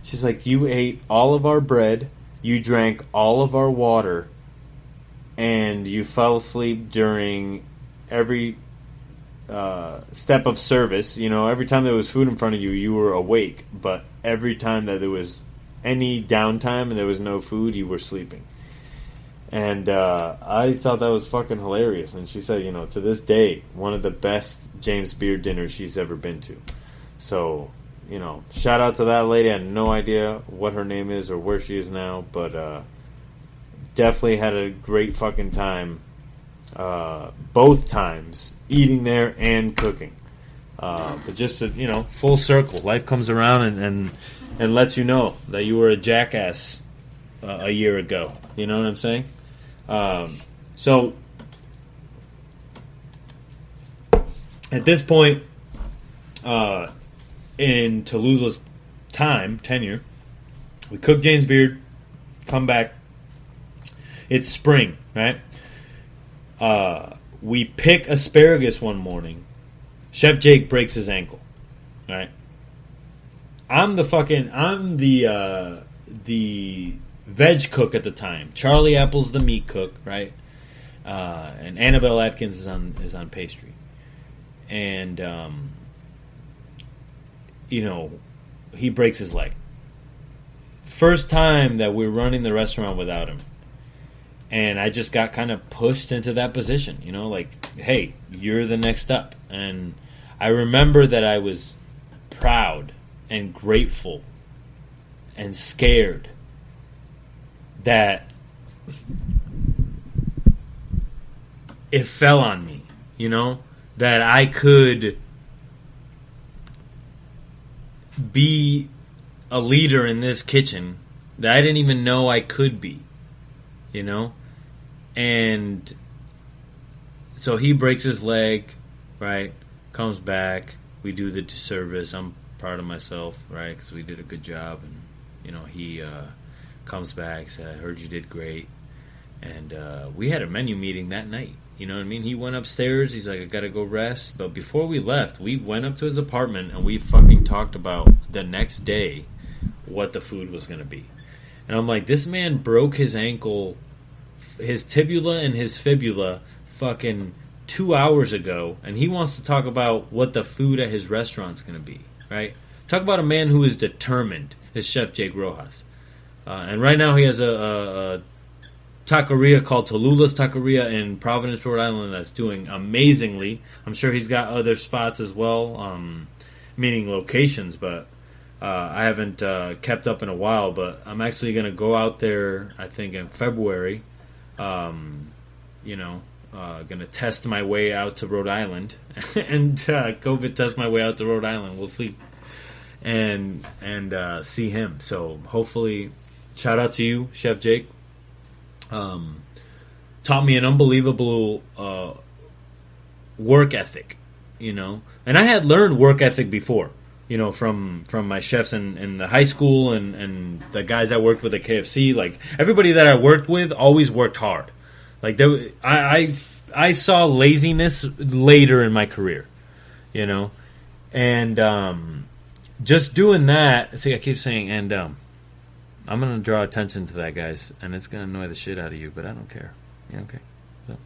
She's like, you ate all of our bread, you drank all of our water, and you fell asleep during every step of service. Every time there was food in front of you, you were awake. But every time that there was any downtime and there was no food, you were sleeping. And I thought that was fucking hilarious. And she said, to this day, one of the best James Beard dinners she's ever been to. So, shout out to that lady. I had no idea what her name is or where she is now, but definitely had a great fucking time both times, eating there and cooking. But just full circle, life comes around and lets you know that you were a jackass a year ago. You know what I'm saying? So at this point in Tallulah's tenure, we cook James Beard, come back. It's spring, right? We pick asparagus one morning. Chef Jake breaks his ankle, right? I'm the veg cook at the time. Charlie Apple's the meat cook, right? And Annabelle Atkins is on pastry. And he breaks his leg. First time that we're running the restaurant without him. And I just got kind of pushed into that position, like, hey, you're the next up. And I remember that I was proud and grateful and scared that it fell on me, that I could be a leader in this kitchen that I didn't even know I could be, And so he breaks his leg, right? Comes back. We do the service. I'm proud of myself, right? Because we did a good job. And he comes back, said, I heard you did great. And we had a menu meeting that night. You know what I mean? He went upstairs. He's like, I gotta go rest. But before we left, we went up to his apartment and we fucking talked about the next day what the food was gonna be. And I'm like, this man broke his ankle, his tibula and his fibula fucking 2 hours ago, and he wants to talk about what the food at his restaurant's gonna be, right? Talk about a man who is determined, is Chef Jake Rojas. And right now he has a taqueria called Tallulah's Taqueria in Providence, Rhode Island that's doing amazingly. I'm sure he's got other spots as well, meaning locations, but I haven't kept up in a while. But I'm actually going to go out there, I think, in February. Going to test my way out to Rhode Island and COVID test my way out to Rhode Island. We'll see. And see him. So hopefully, shout out to you, Chef Jake. Taught me an unbelievable work ethic, and I had learned work ethic before, from my chefs in the high school and the guys I worked with at KFC. Like everybody that I worked with always worked hard. Like I saw laziness later in my career, and just doing that. See, I keep saying and I'm going to draw attention to that, guys, and it's going to annoy the shit out of you, but I don't care. Yeah, okay. So.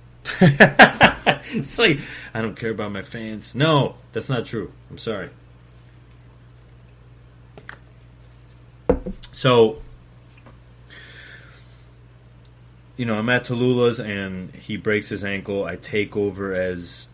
It's like, I don't care about my fans. No, that's not true. I'm sorry. So, I'm at Tallulah's, and he breaks his ankle. I take over as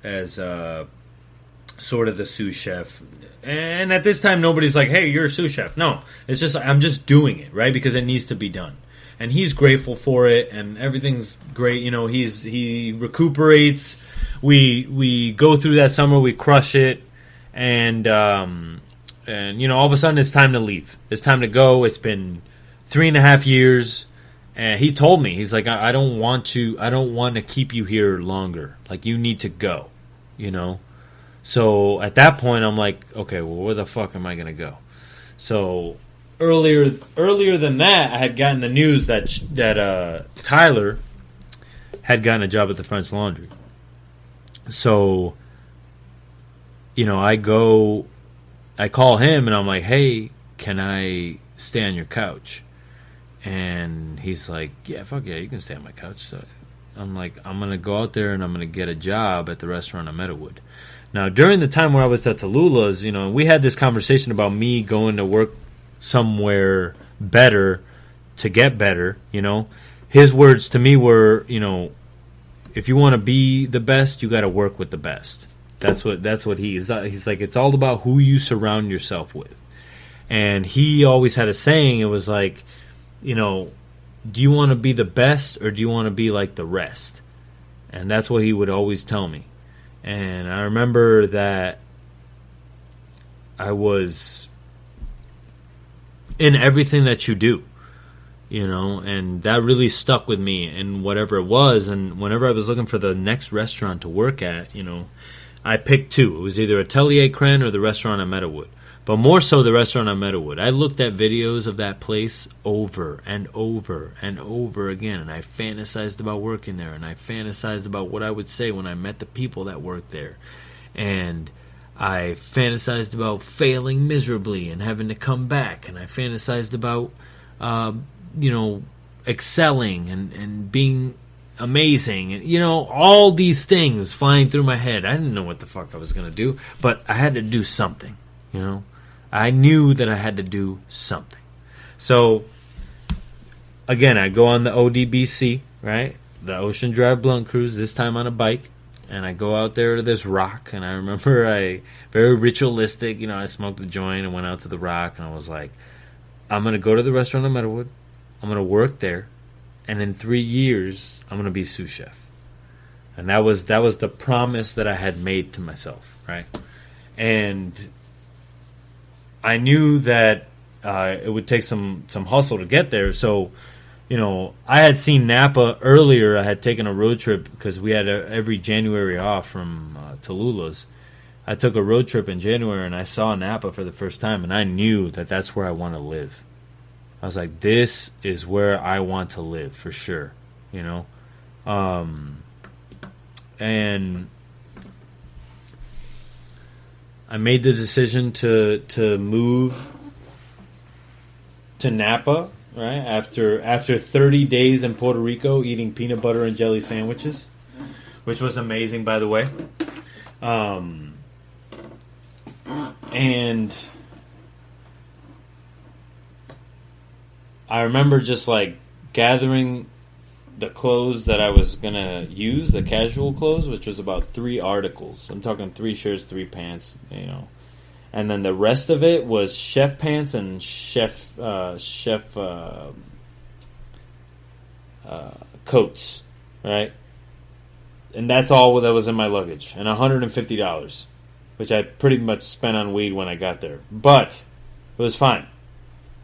sort of the sous chef. And at this time, nobody's like, hey, you're a sous chef. No, it's just, I'm just doing it, right? Because it needs to be done. And he's grateful for it, and everything's great. He recuperates. We go through that summer, we crush it. And all of a sudden, it's time to leave. It's time to go. It's been 3.5 years. And he told me, he's like, I don't want to keep you here longer. Like, you need to go, So at that point, I'm like, okay, well, where the fuck am I going to go? So earlier than that, I had gotten the news that Tyler had gotten a job at the French Laundry. So, I call him and I'm like, hey, can I stay on your couch? And he's like, yeah, fuck yeah, you can stay on my couch. So I'm like, I'm going to go out there and I'm going to get a job at the restaurant in Meadowood. Now, during the time where I was at Tallulah's, we had this conversation about me going to work somewhere better to get better, His words to me were, if you want to be the best, you got to work with the best. That's what he's like, it's all about who you surround yourself with. And he always had a saying, it was like, do you want to be the best or do you want to be like the rest? And that's what he would always tell me. And I remember that I was in everything that you do, and that really stuck with me in whatever it was. And whenever I was looking for the next restaurant to work at, I picked two. It was either Atelier Cren or the restaurant at Meadowood. But more so the restaurant at Meadowood. I looked at videos of that place over and over and over again, and I fantasized about working there, and I fantasized about what I would say when I met the people that worked there. And I fantasized about failing miserably and having to come back, and I fantasized about, excelling and being amazing, and, all these things flying through my head. I didn't know what the fuck I was going to do, but I had to do something, I knew that I had to do something. So, again, I go on the ODBC, right? The Ocean Drive Blunt Cruise, this time on a bike. And I go out there to this rock. And I remember very ritualistic, I smoked a joint and went out to the rock. And I was like, I'm going to go to the restaurant in Meadowood. I'm going to work there. And in 3 years, I'm going to be sous chef. And that was the promise that I had made to myself, right? And I knew that it would take some hustle to get there. So, I had seen Napa earlier. I had taken a road trip because we had every January off from Tallulah's. I took a road trip in January and I saw Napa for the first time, and I knew that that's where I want to live. I was like, this is where I want to live for sure, you know? And I made the decision to move to Napa, right? After 30 days in Puerto Rico eating peanut butter and jelly sandwiches, which was amazing, by the way. And I remember just like gathering the clothes that I was gonna use, the casual clothes, which was about 3 articles. I'm talking 3 shirts, 3 pants, you know. And then the rest of it was chef pants and chef coats, right? And that's all that was in my luggage. And $150, which I pretty much spent on weed when I got there. But it was fine.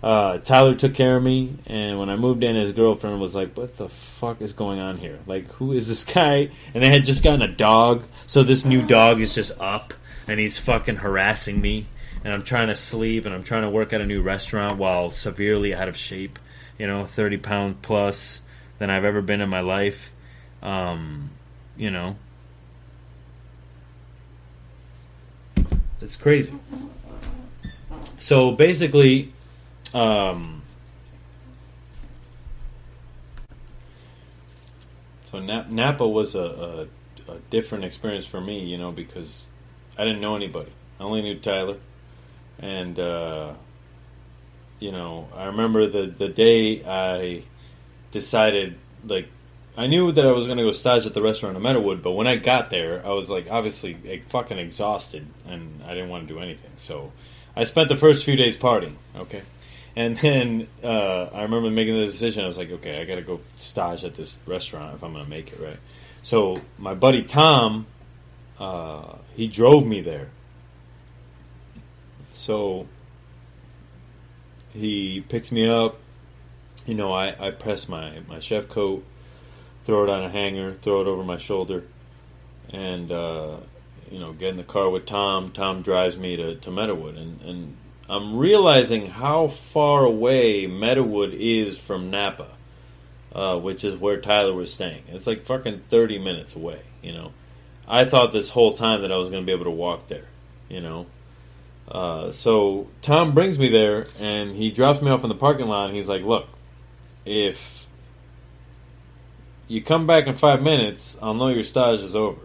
Tyler took care of me, and when I moved in, his girlfriend was like, what the fuck is going on here? Like, who is this guy? And they had just gotten a dog, so this new dog is just up, and he's fucking harassing me, and I'm trying to sleep, and I'm trying to work at a new restaurant while severely out of shape, 30 pound plus than I've ever been in my life. It's crazy. So basically, so Napa was a different experience for me, because I didn't know anybody. I only knew Tyler, and I remember the day I decided, like, I knew that I was going to go stage at the restaurant in Meadowood, but when I got there, I was, like, obviously fucking exhausted, and I didn't want to do anything. So I spent the first few days partying, okay? And then I remember making the decision. I was like, okay, I got to go stage at this restaurant if I'm going to make it, right? So my buddy Tom, he drove me there. So he picks me up. I press my chef coat, throw it on a hanger, throw it over my shoulder, and get in the car with Tom. Tom drives me to Meadowood, and I'm realizing how far away Meadowood is from Napa, which is where Tyler was staying. It's like fucking 30 minutes away, I thought this whole time that I was going to be able to walk there, So Tom brings me there, and he drops me off in the parking lot, and he's like, look, if you come back in 5 minutes, I'll know your stage is over.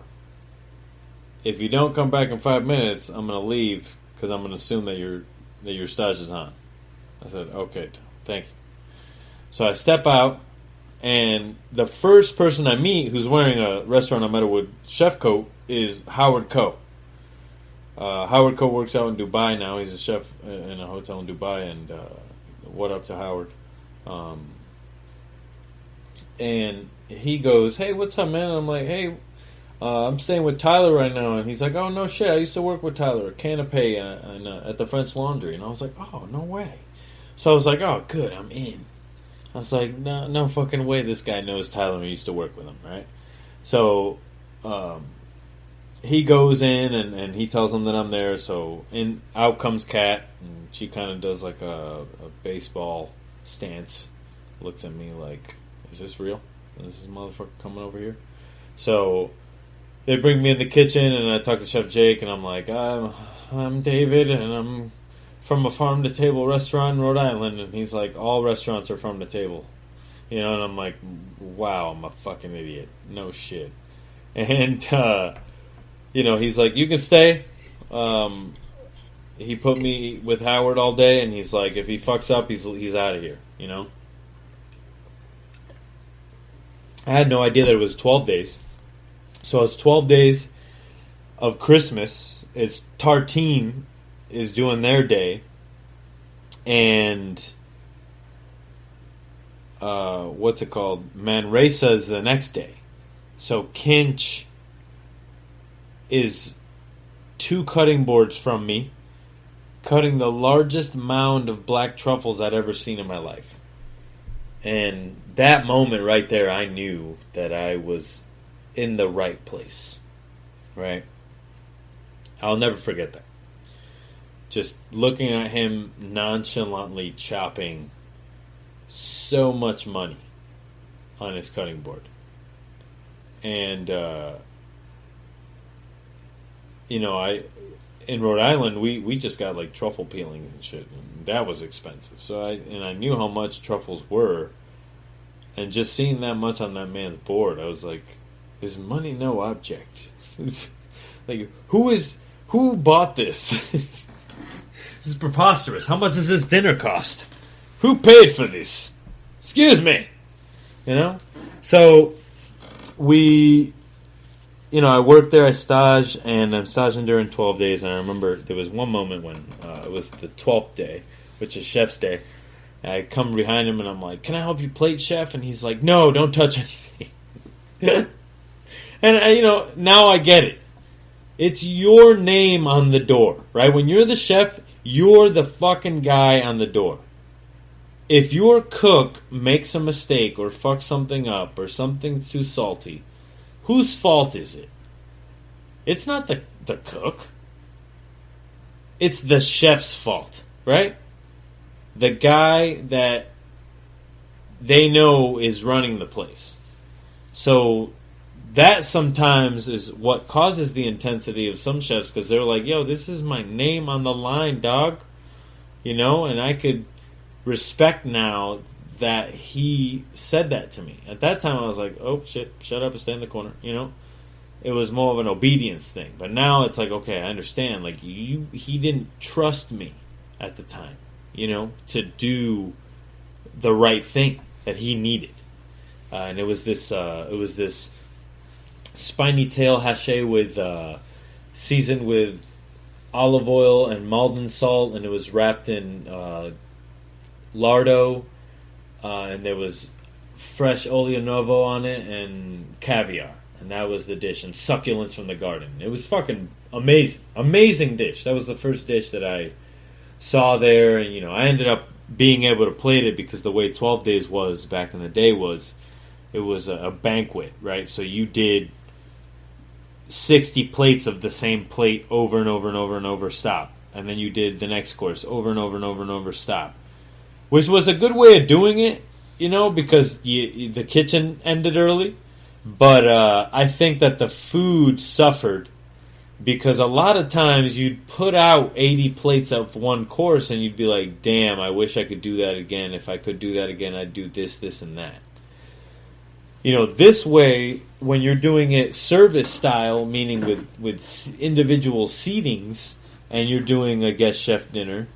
If you don't come back in 5 minutes, I'm going to leave because I'm going to assume that your stage is on. I said, okay, Tom, thank you. So I step out, and the first person I meet who's wearing a Restaurant on Meadowood chef coat is Howard Coe. Howard Coe works out in Dubai now. He's a chef in a hotel in Dubai, and what up to Howard? And he goes, hey, what's up, man? And I'm like, hey, I'm staying with Tyler right now. And he's like, oh, no shit, I used to work with Tyler at Canapé at the French Laundry. And I was like, oh, no way. So I was like, oh, good, I'm in. I was like, no fucking way this guy knows Tyler and used to work with him, right? So he goes in, and he tells him that I'm there. So out comes Kat, and she kind of does like a baseball stance, looks at me like, is this real? Is this motherfucker coming over here? So they bring me in the kitchen, and I talk to Chef Jake, and I'm like, I'm David, and I'm from a farm-to-table restaurant in Rhode Island. And he's like, all restaurants are farm-to-table. And I'm like, wow, I'm a fucking idiot. No shit. And, he's like, you can stay. He put me with Howard all day, and he's like, if he fucks up, he's out of here, I had no idea that it was 12 days. So it's 12 days of Christmas. It's Tartine is doing their day. And what's it called? Manresa is the next day. So Kinch is 2 cutting boards from me, cutting the largest mound of black truffles I'd ever seen in my life. And that moment right there, I knew that I was in the right place. Right? I'll never forget that. Just looking at him nonchalantly chopping so much money on his cutting board. And, in Rhode Island, we just got like truffle peelings and shit, and that was expensive. So I knew how much truffles were, and just seeing that much on that man's board, I was like, is money no object? It's like, who bought this? This is preposterous. How much does this dinner cost? Who paid for this? Excuse me. So I worked there, I staged, and I'm staging during 12 days, and I remember there was one moment when it was the 12th day, which is Chef's Day. I come behind him, and I'm like, can I help you plate, Chef? And he's like, no, don't touch anything. And, now I get it. It's your name on the door, right? When you're the chef, you're the fucking guy on the door. If your cook makes a mistake or fucks something up or something's too salty, whose fault is it? It's not the cook. It's the chef's fault, right? The guy that they know is running the place. So that sometimes is what causes the intensity of some chefs, because they're like, yo, this is my name on the line, dog. And I could respect now that he said that to me. At that time, I was like, oh, shit, shut up and stay in the corner, It was more of an obedience thing. But now it's like, okay, I understand. Like, he didn't trust me at the time, to do the right thing that he needed. And it was this spiny tail haché with seasoned with olive oil and Maldon salt, and it was wrapped in lardo, and there was fresh olio novo on it and caviar, and that was the dish, and succulents from the garden. It was fucking amazing dish. That was the first dish that I saw there, and I ended up being able to plate it because the way 12 days was back in the day was it was a banquet, right? So you did 60 plates of the same plate over and over and over and over, stop. And then you did the next course over and over and over and over, stop. Which was a good way of doing it, because the kitchen ended early. But I think that the food suffered because a lot of times you'd put out 80 plates of one course and you'd be like, damn, I wish I could do that again. If I could do that again, I'd do this, this, and that. This way, when you're doing it service style, meaning with individual seatings, and you're doing a guest chef dinner,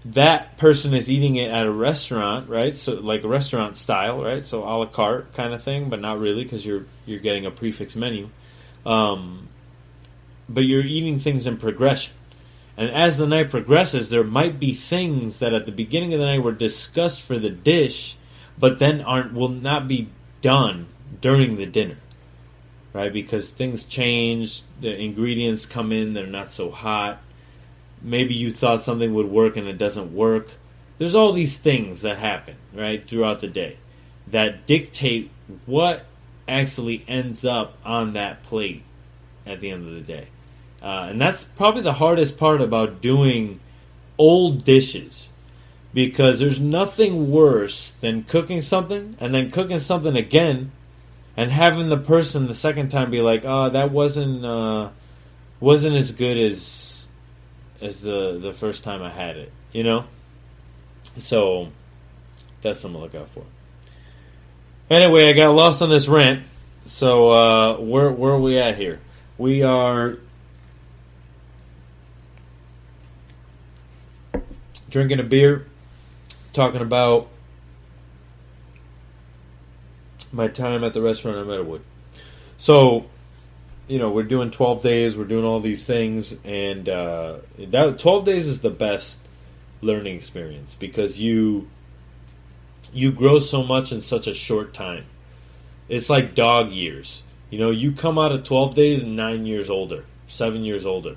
that person is eating it at a restaurant, right? So like a restaurant style, right? So a la carte kind of thing, but not really because you're getting a prefix menu. But you're eating things in progression. And as the night progresses, there might be things that at the beginning of the night were discussed for the dish, but then will not be done during the dinner, right? Because things change, the ingredients come in, they're not so hot. Maybe you thought something would work and it doesn't work. There's all these things that happen, right, throughout the day that dictate what actually ends up on that plate at the end of the day. And that's probably the hardest part about doing old dishes, because there's nothing worse than cooking something and then cooking something again and having the person the second time be like, oh, that wasn't as good as the first time I had it, So that's something to look out for. Anyway, I got lost on this rant. So where are we at here? We are drinking a beer, talking about my time at the restaurant in Meadowwood. So, we're doing 12 days, we're doing all these things, and 12 days is the best learning experience because you grow so much in such a short time. It's like dog years. You come out of 12 days and 9 years older, 7 years older.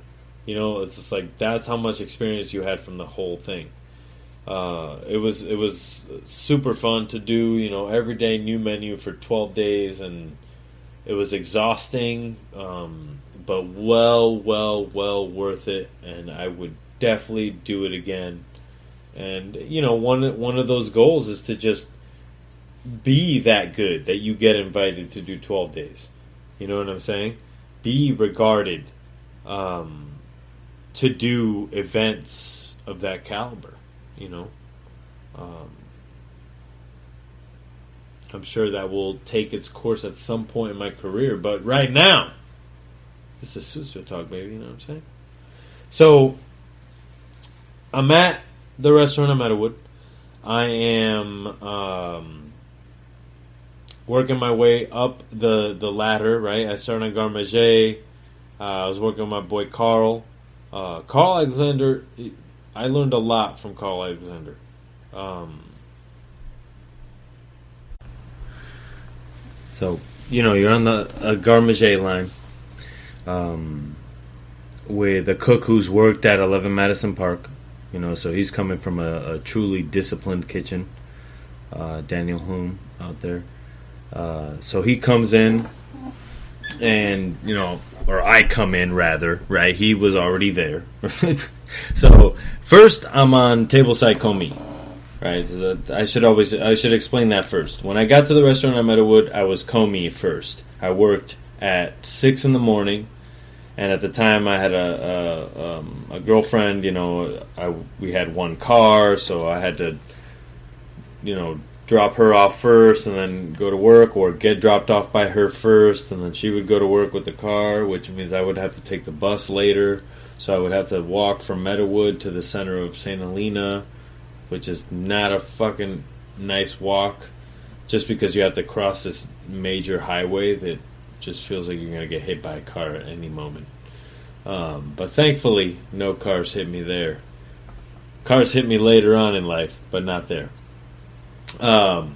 It's just like that's how much experience you had from the whole thing. It was super fun to do, every day new menu for 12 days, and it was exhausting, but well worth it, and I would definitely do it again. And one of those goals is to just be that good that you get invited to do 12 days. You know what I'm saying? Be regarded to do events of that caliber, you know. I'm sure that will take its course at some point in my career, but right now, this is Sucio talk, baby, you know what I'm saying? So, I'm at the restaurant in Meadowood. I am working my way up the ladder, right? I started on Garde Manger. I was working with my boy Carl. Carl Alexander, I learned a lot from Carl Alexander. So, you know, you're on the Garde Manger line with a cook who's worked at 11 Madison Park. You know, so he's coming from a truly disciplined kitchen. Daniel Hume out there. So he comes in and, you know, or I come in rather, right? He was already there. So first I'm on tableside commis, right? So I should explain that first. When I got to the restaurant at Meadowood, I was commis first. I worked at 6 in the morning. And at the time, I had a girlfriend. You know, we had one car, so I had to, you know, drop her off first, and then go to work, or get dropped off by her first, and then she would go to work with the car, which means I would have to take the bus later. So I would have to walk from Meadowood to the center of St. Helena, which is not a fucking nice walk, just because you have to cross this major highway that just feels like you're going to get hit by a car at any moment. But thankfully, no cars hit me there. Cars hit me later on in life, but not there. So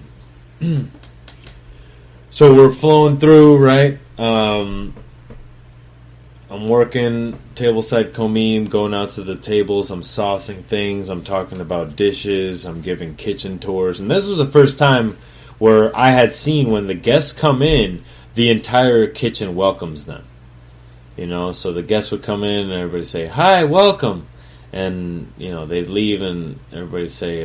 we're flowing through, right? I'm working tableside commis, I'm going out to the tables, I'm saucing things, I'm talking about dishes, I'm giving kitchen tours. And this was the first time where I had seen when the guests come in, the entire kitchen welcomes them. You know, so the guests would come in and everybody say, "Hi, welcome." And, you know, they'd leave and everybody say,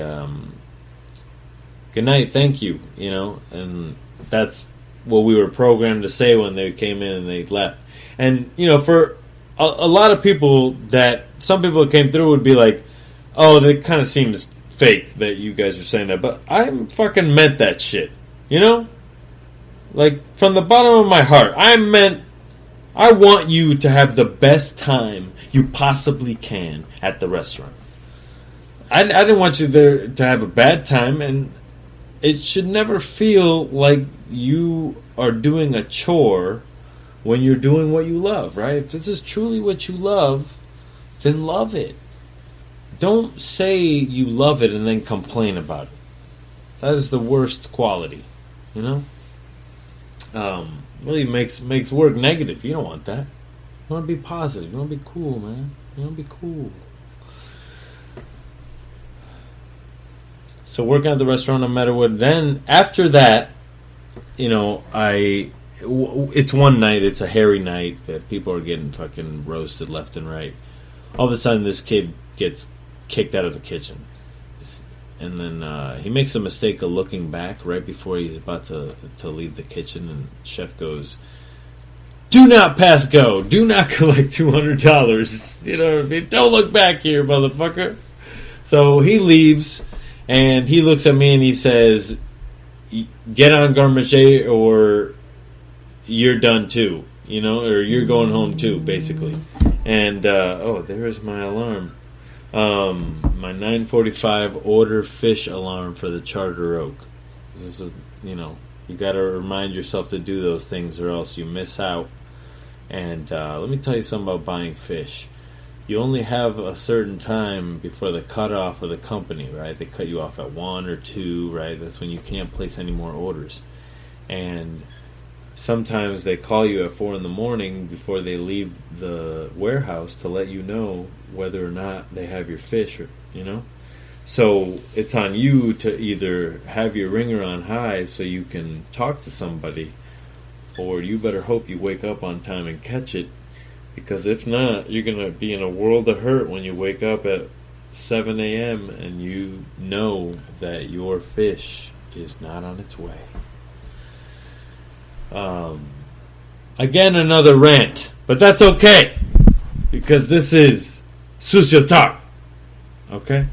"Good night, thank you." You know, and that's what we were programmed to say when they came in and they left. And, you know, for a lot of people, that some people that came through would be like, "Oh, that kind of seems fake that you guys are saying that." But I fucking meant that shit, you know? Like, from the bottom of my heart, I want you to have the best time you possibly can at the restaurant. I didn't want you there to have a bad time, and it should never feel like you are doing a chore when you're doing what you love, right? If this is truly what you love, then love it. Don't say you love it and then complain about it. That is the worst quality, you know? Really makes work negative. You don't want that. You want to be positive. You want to be cool, man. You want to be cool. So working at the restaurant in Meadowood. Then after that, you know, it's one night. It's a hairy night that people are getting fucking roasted left and right. All of a sudden, this kid gets kicked out of the kitchen. And then he makes a mistake of looking back right before he's about to leave the kitchen, and chef goes, "Do not pass go. Do not collect $200. You know what I mean? Don't look back here, motherfucker." So he leaves, and he looks at me and he says, "Get on Garde Manger or you're done too. You know, or you're going home too, basically." And oh, there is my alarm. My 9:45 order fish alarm for the Charter Oak. This is, you know, you got to remind yourself to do those things, or else you miss out. And let me tell you something about buying fish. You only have a certain time before the cutoff of the company, right? They cut you off at 1 or 2, right? That's when you can't place any more orders. And sometimes they call you at 4 in the morning before they leave the warehouse to let you know whether or not they have your fish, or, you know. So it's on you to either have your ringer on high so you can talk to somebody, or you better hope you wake up on time and catch it, because if not, you're going to be in a world of hurt when you wake up at 7 a.m. and you know that your fish is not on its way. Again, another rant, but that's okay, because this is Sucio talk. Okay?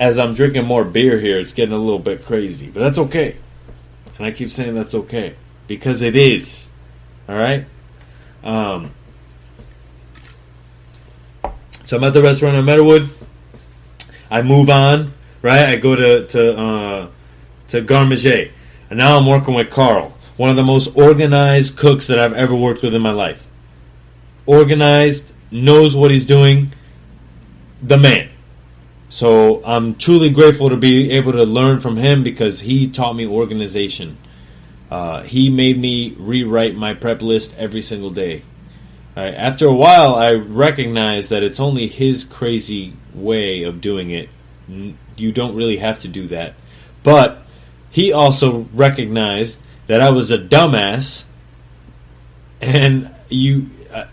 As I'm drinking more beer here, it's getting a little bit crazy, but that's okay. And I keep saying that's okay, because it is. Alright? So I'm at the restaurant in Meadowood. I move on, right? I go to Garmager. And now I'm working with Carl, one of the most organized cooks that I've ever worked with in my life. Organized, knows what he's doing, the man. So I'm truly grateful to be able to learn from him because he taught me organization. He made me rewrite my prep list every single day. Right, after a while, I recognized that it's only his crazy way of doing it. You don't really have to do that. But he also recognized that I was a dumbass, and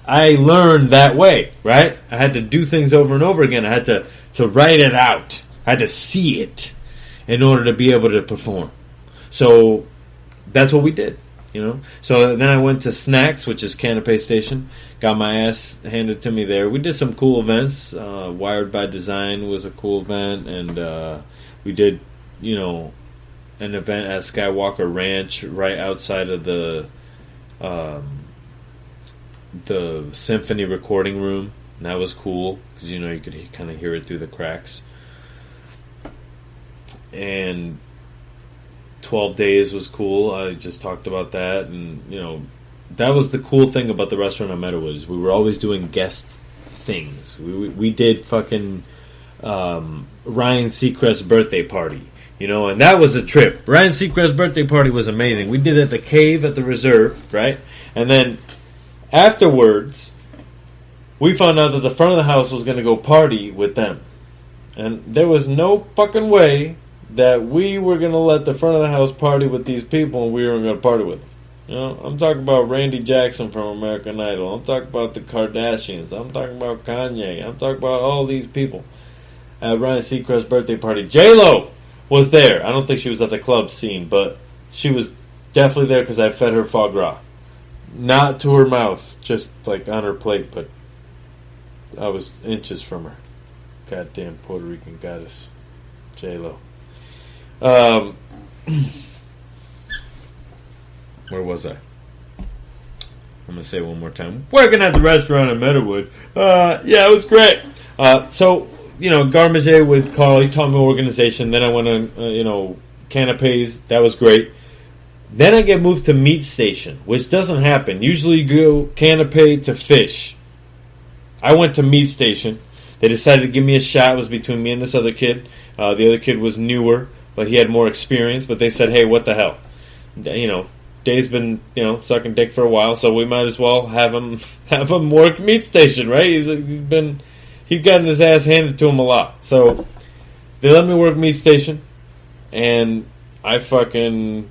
I learned that way, right? I had to do things over and over again. I had to write it out. I had to see it in order to be able to perform. So that's what we did, you know. So then I went to Snacks, which is Canapé Station. Got my ass handed to me there. We did some cool events. Wired by Design was a cool event, and we did, you know, an event at Skywalker Ranch right outside of the symphony recording room. And that was cool because, you know, you could kind of hear it through the cracks. And 12 Days was cool. I just talked about that, and, you know, that was the cool thing about the restaurant on Meadowood is we were always doing guest things. We did fucking Ryan Seacrest's birthday party. You know, and that was a trip. Ryan Seacrest's birthday party was amazing. We did it at the Cave at the Reserve, right? And then afterwards, we found out that the front of the house was going to go party with them. And there was no fucking way that we were going to let the front of the house party with these people and we were going to party with them. You know, I'm talking about Randy Jackson from American Idol. I'm talking about the Kardashians. I'm talking about Kanye. I'm talking about all these people at Ryan Seacrest's birthday party. J-Lo was there. I don't think she was at the club scene, but she was definitely there because I fed her foie gras. Not to her mouth, just like on her plate, but I was inches from her. Goddamn Puerto Rican goddess. J-Lo. Where was I? I'm going to say it one more time. Working at the restaurant in Meadowood. Yeah, it was great. So, you know, Garmager with Carl, he taught me organization. Then I went on, you know, Canapés. That was great. Then I get moved to Meat Station, which doesn't happen. Usually you go Canapé to fish. I went to Meat Station. They decided to give me a shot. It was between me and this other kid. The other kid was newer, but he had more experience. But they said, hey, what the hell? You know, Dave's been, you know, sucking dick for a while, so we might as well have him work Meat Station, right? He's gotten his ass handed to him a lot. So they let me work Meat Station, and I fucking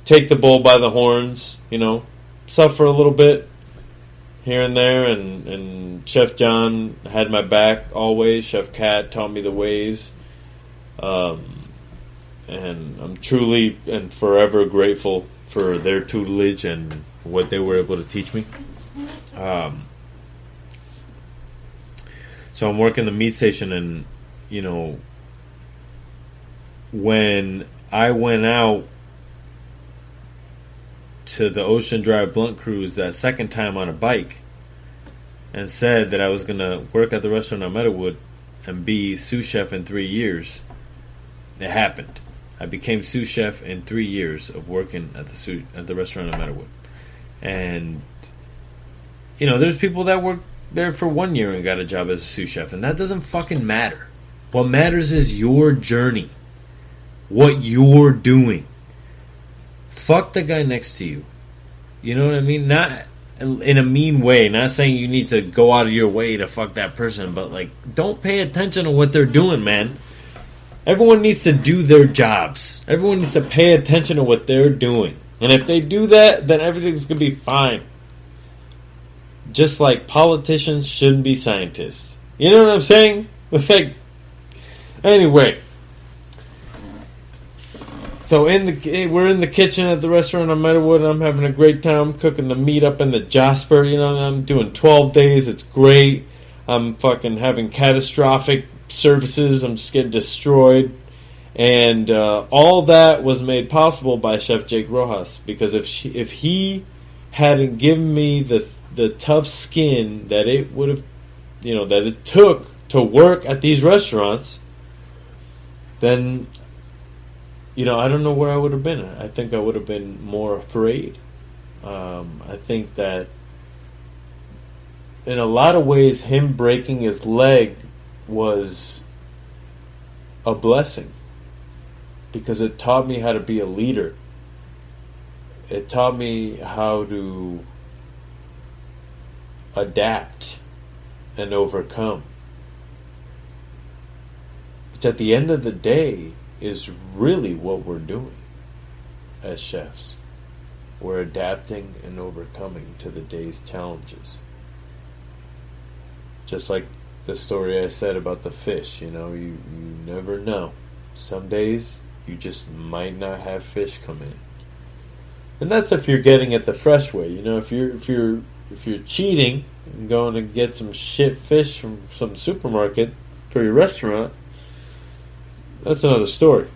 take the bull by the horns, you know, suffer a little bit here and there, and Chef John had my back always. Chef Kat taught me the ways, and I'm truly and forever grateful for their tutelage and what they were able to teach me. So I'm working the Meat Station, and, you know, when I went out to the Ocean Drive Blunt Cruise that second time on a bike and said that I was going to work at the restaurant on Meadowood and be sous chef in 3 years, it happened. I became sous chef in 3 years of working at the restaurant on Meadowood. And, you know, there's people that work there for 1 year and got a job as a sous chef, and that doesn't fucking matter. What matters is your journey, what you're doing. Fuck the guy next to you. You know what I mean? Not in a mean way. Not saying you need to go out of your way to fuck that person, but, like, don't pay attention to what they're doing, man. Everyone needs to do their jobs. Everyone needs to pay attention to what they're doing. And if they do that, then everything's going to be fine. Just like politicians shouldn't be scientists. You know what I'm saying? Like, anyway. So we're in the kitchen at the restaurant on Meadowood, and I'm having a great time. I'm cooking the meat up in the Jasper. You know, I'm doing 12 days. It's great. I'm fucking having catastrophic services. I'm just getting destroyed. And all that was made possible by Chef Jake Rojas, because if he hadn't given me the tough skin that it would have, that it took to work at these restaurants, then, I don't know where I would have been. I think I would have been more afraid. I think that in a lot of ways, him breaking his leg was a blessing, because it taught me how to be a leader. It taught me how to adapt and overcome. Which at the end of the day is really what we're doing as chefs. We're adapting and overcoming to the day's challenges. Just like the story I said about the fish, you never know. Some days you just might not have fish come in. And that's if you're getting it the fresh way. If you're cheating and going to get some shit fish from some supermarket for your restaurant, that's another story.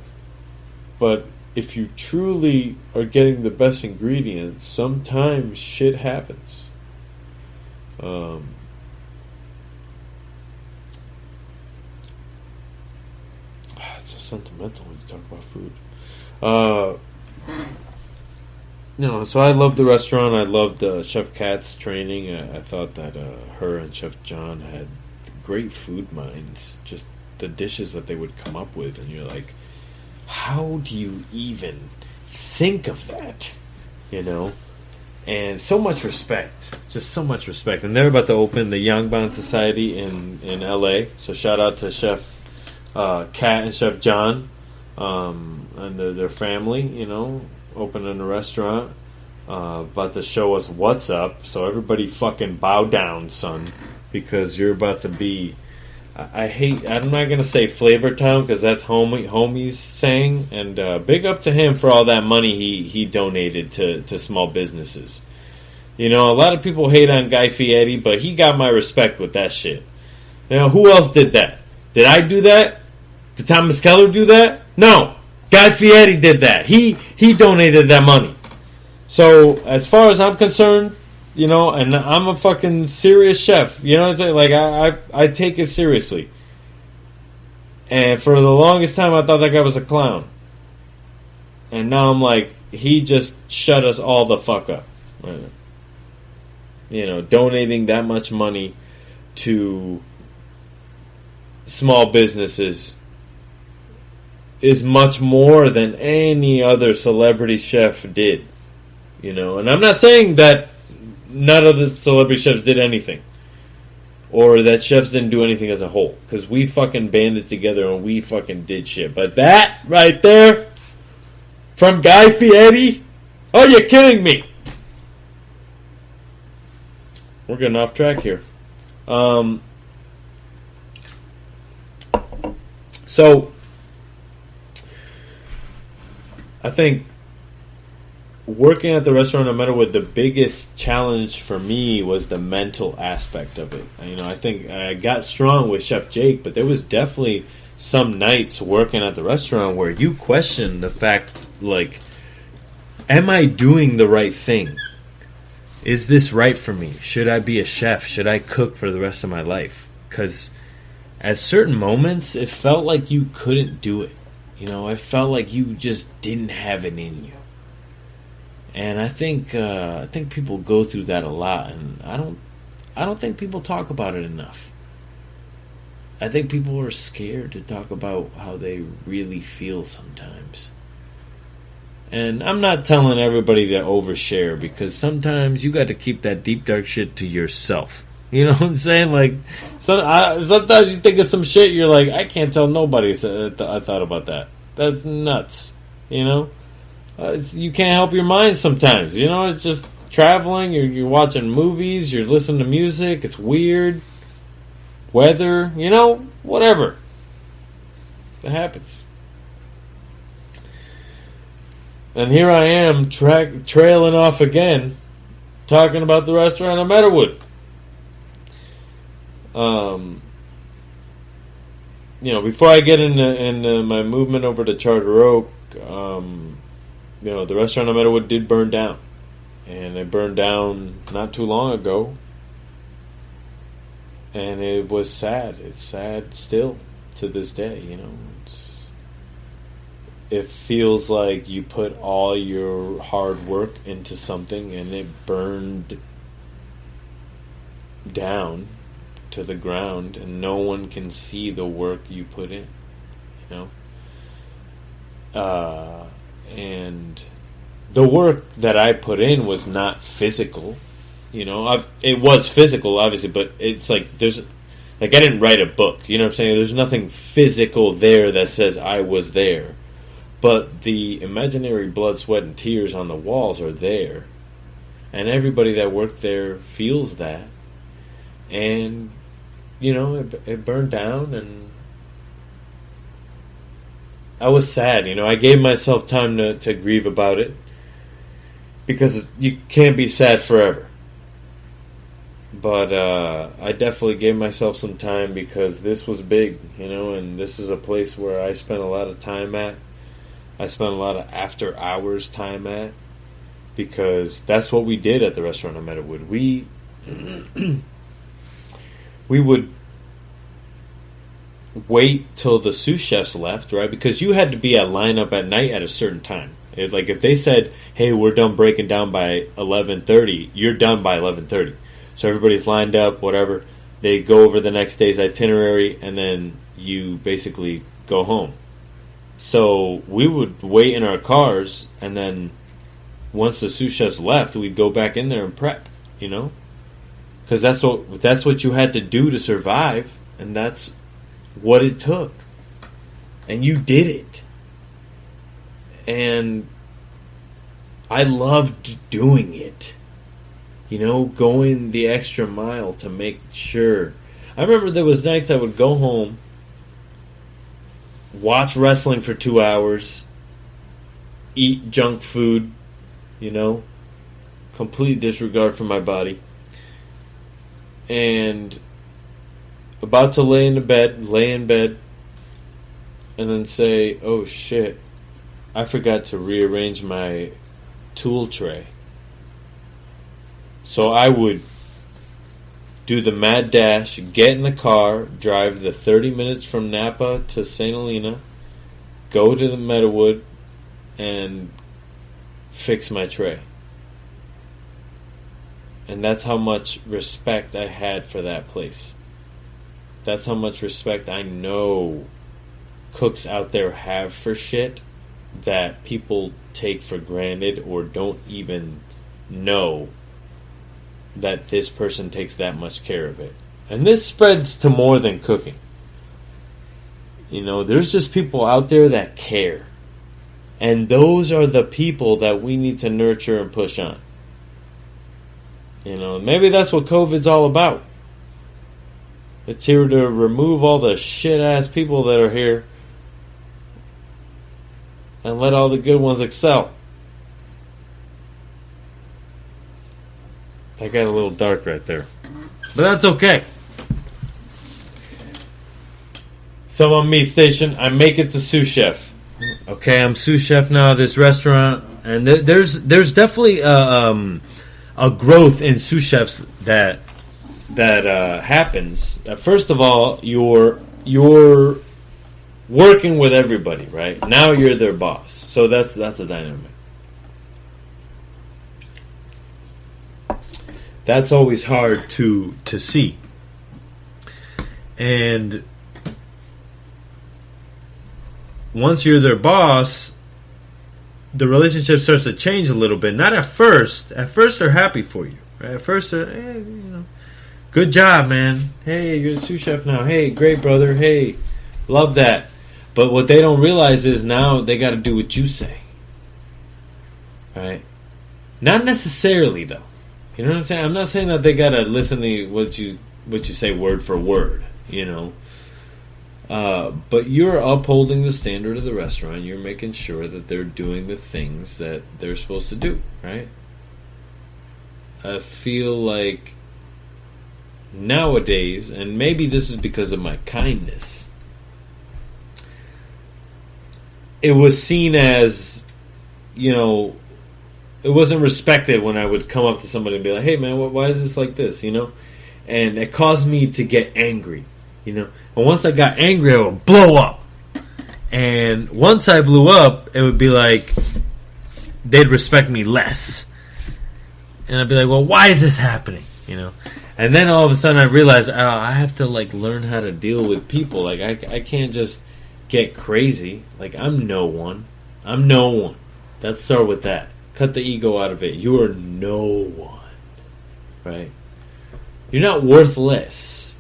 But if you truly are getting the best ingredients, sometimes shit happens. It's so sentimental when you talk about food. So I loved the restaurant. I loved Chef Kat's training. I thought that her and Chef John had great food minds. Just the dishes that they would come up with, and you're like, how do you even think of that? And so much respect. Just so much respect. And they're about to open the Yangban Society in LA. So shout out to Chef Kat and Chef John and their family, opening a restaurant, about to show us what's up. So everybody fucking bow down, son, because you're about to be, I'm not going to say Flavor Town, because that's homie's saying, and big up to him for all that money he donated to small businesses. A lot of people hate on Guy Fieri, but he got my respect with that shit. Who else did that? Did I do that? Did Thomas Keller do that? No. Guy Fieri did that. He donated that money. So, as far as I'm concerned, and I'm a fucking serious chef. You know what I'm saying? Like, I take it seriously. And for the longest time, I thought that guy was a clown. And now I'm like, he just shut us all the fuck up. Donating that much money to small businesses is much more than any other celebrity chef did. And I'm not saying that none of the celebrity chefs did anything, or that chefs didn't do anything as a whole, because we fucking banded together and we fucking did shit. But that right there from Guy Fieri, oh, you're kidding me. We're getting off track here. So I think working at the restaurant, no matter what, the biggest challenge for me was the mental aspect of it. I think I got strong with Chef Jake, but there was definitely some nights working at the restaurant where you question the fact, like, am I doing the right thing? Is this right for me? Should I be a chef? Should I cook for the rest of my life? Because at certain moments, it felt like you couldn't do it. It felt like you just didn't have it in you. And I think people go through that a lot, and I don't think people talk about it enough. I think people are scared to talk about how they really feel sometimes. And I'm not telling everybody to overshare, because sometimes you got to keep that deep dark shit to yourself. You know what I'm saying? Like, sometimes you think of some shit, you're like, I can't tell nobody I thought about that. That's nuts. You can't help your mind sometimes. It's just traveling, you're watching movies, you're listening to music, it's weird. Weather, whatever. It happens. And here I am trailing off again, talking about the restaurant in Meadowood. Before I get into my movement over to Charter Oak, the restaurant in Meadowood did burn down. And it burned down not too long ago. And it was sad. It's sad still to this day, It feels like you put all your hard work into something and it burned down to the ground and no one can see the work you put in, and the work that I put in was not physical, it was physical obviously, but it's like I didn't write a book, you know what I'm saying? There's nothing physical there that says I was there. But the imaginary blood, sweat, and tears on the walls are there. And everybody that worked there feels that. And, it burned down and I was sad. I gave myself time to grieve about it. Because you can't be sad forever. But I definitely gave myself some time because this was big, and this is a place where I spent a lot of time at. I spent a lot of after hours time at because that's what we did at the restaurant in Meadowood. We would wait till the sous chefs left, right? Because you had to be at lineup at night at a certain time. If they said, "Hey, we're done breaking down by 11:30," you're done by 11:30. So everybody's lined up, whatever. They go over the next day's itinerary, and then you basically go home. So we would wait in our cars, and then once the sous chefs left, we'd go back in there and prep, because that's what you had to do to survive, and that's what it took, and you did it, and I loved doing it, going the extra mile to make sure. I remember there was nights I would go home, watch wrestling for 2 hours, eat junk food, complete disregard for my body, and about to lay in bed, and then say, "Oh shit, I forgot to rearrange my tool tray." So I would do the mad dash, get in the car, drive the 30 minutes from Napa to St. Helena, go to the Meadowood, and fix my tray. And that's how much respect I had for that place. That's how much respect I know cooks out there have for shit that people take for granted or don't even know that this person takes that much care of it. And this spreads to more than cooking. There's just people out there that care. And those are the people that we need to nurture and push on. Maybe that's what COVID's all about. It's here to remove all the shit-ass people that are here and let all the good ones excel. That got a little dark right there. But that's okay. So I'm on Meat Station. I make it to sous chef. Okay, I'm sous chef now at this restaurant. And there's definitely a growth in sous chefs that happens. First of all, you're working with everybody, right? Now you're their boss. So that's a dynamic. That's always hard to see. And once you're their boss, the relationship starts to change a little bit. Not at first. At first, they're happy for you. Right? At first, they're, hey, good job, man. Hey, you're the sous chef now. Hey, great, brother. Hey, love that. But what they don't realize is now they got to do what you say. Right? Not necessarily, though. You know what I'm saying? I'm not saying that they got to listen to what you say word for word. But you're upholding the standard of the restaurant. You're making sure that they're doing the things that they're supposed to do, right? I feel like nowadays, and maybe this is because of my kindness, it was seen as, it wasn't respected when I would come up to somebody and be like, hey man, why is this like this, And it caused me to get angry, And once I got angry, I would blow up. And once I blew up, it would be like they'd respect me less. And I'd be like, well, why is this happening? And then all of a sudden I realized, I have to learn how to deal with people. I can't just get crazy. I'm no one. Let's start with that. Cut the ego out of it. You are no one. Right? You're not worthless.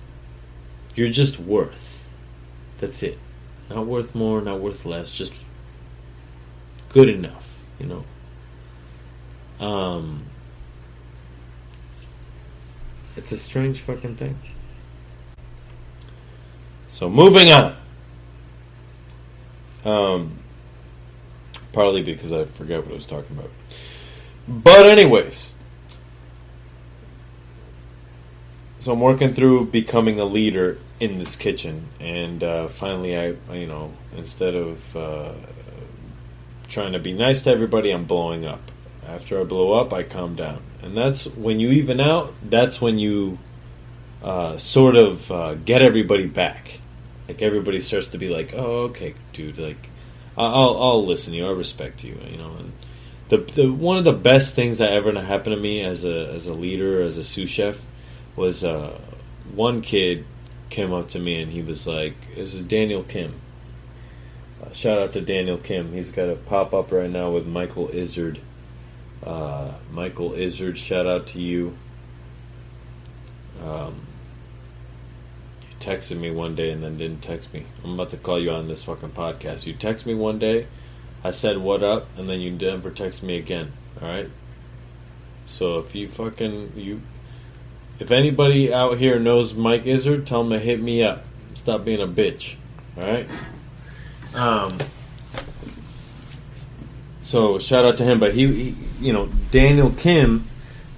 You're just worth. That's it. Not worth more, not worth less. Just good enough, It's a strange fucking thing. So moving on. Partly because I forgot what I was talking about. But anyways. So I'm working through becoming a leader in this kitchen. And finally I instead of trying to be nice to everybody, I'm blowing up. After I blow up, I calm down. And that's when you even out, that's when you sort of get everybody back. Everybody starts to be like, oh, okay, dude, I'll listen to you, I'll respect you, And the one of the best things that ever happened to me as a leader, as a sous chef, was one kid came up to me and he was like, this is Daniel Kim. Shout out to Daniel Kim. He's got a pop-up right now with Michael Izzard. Michael Izzard, shout out to you. You texted me one day and then didn't text me. I'm about to call you on this fucking podcast. You text me one day, I said what up, and then you never text me again. Alright? So if if anybody out here knows Mike Izzard, tell him to hit me up. Stop being a bitch. Alright? So shout out to him, but he Daniel Kim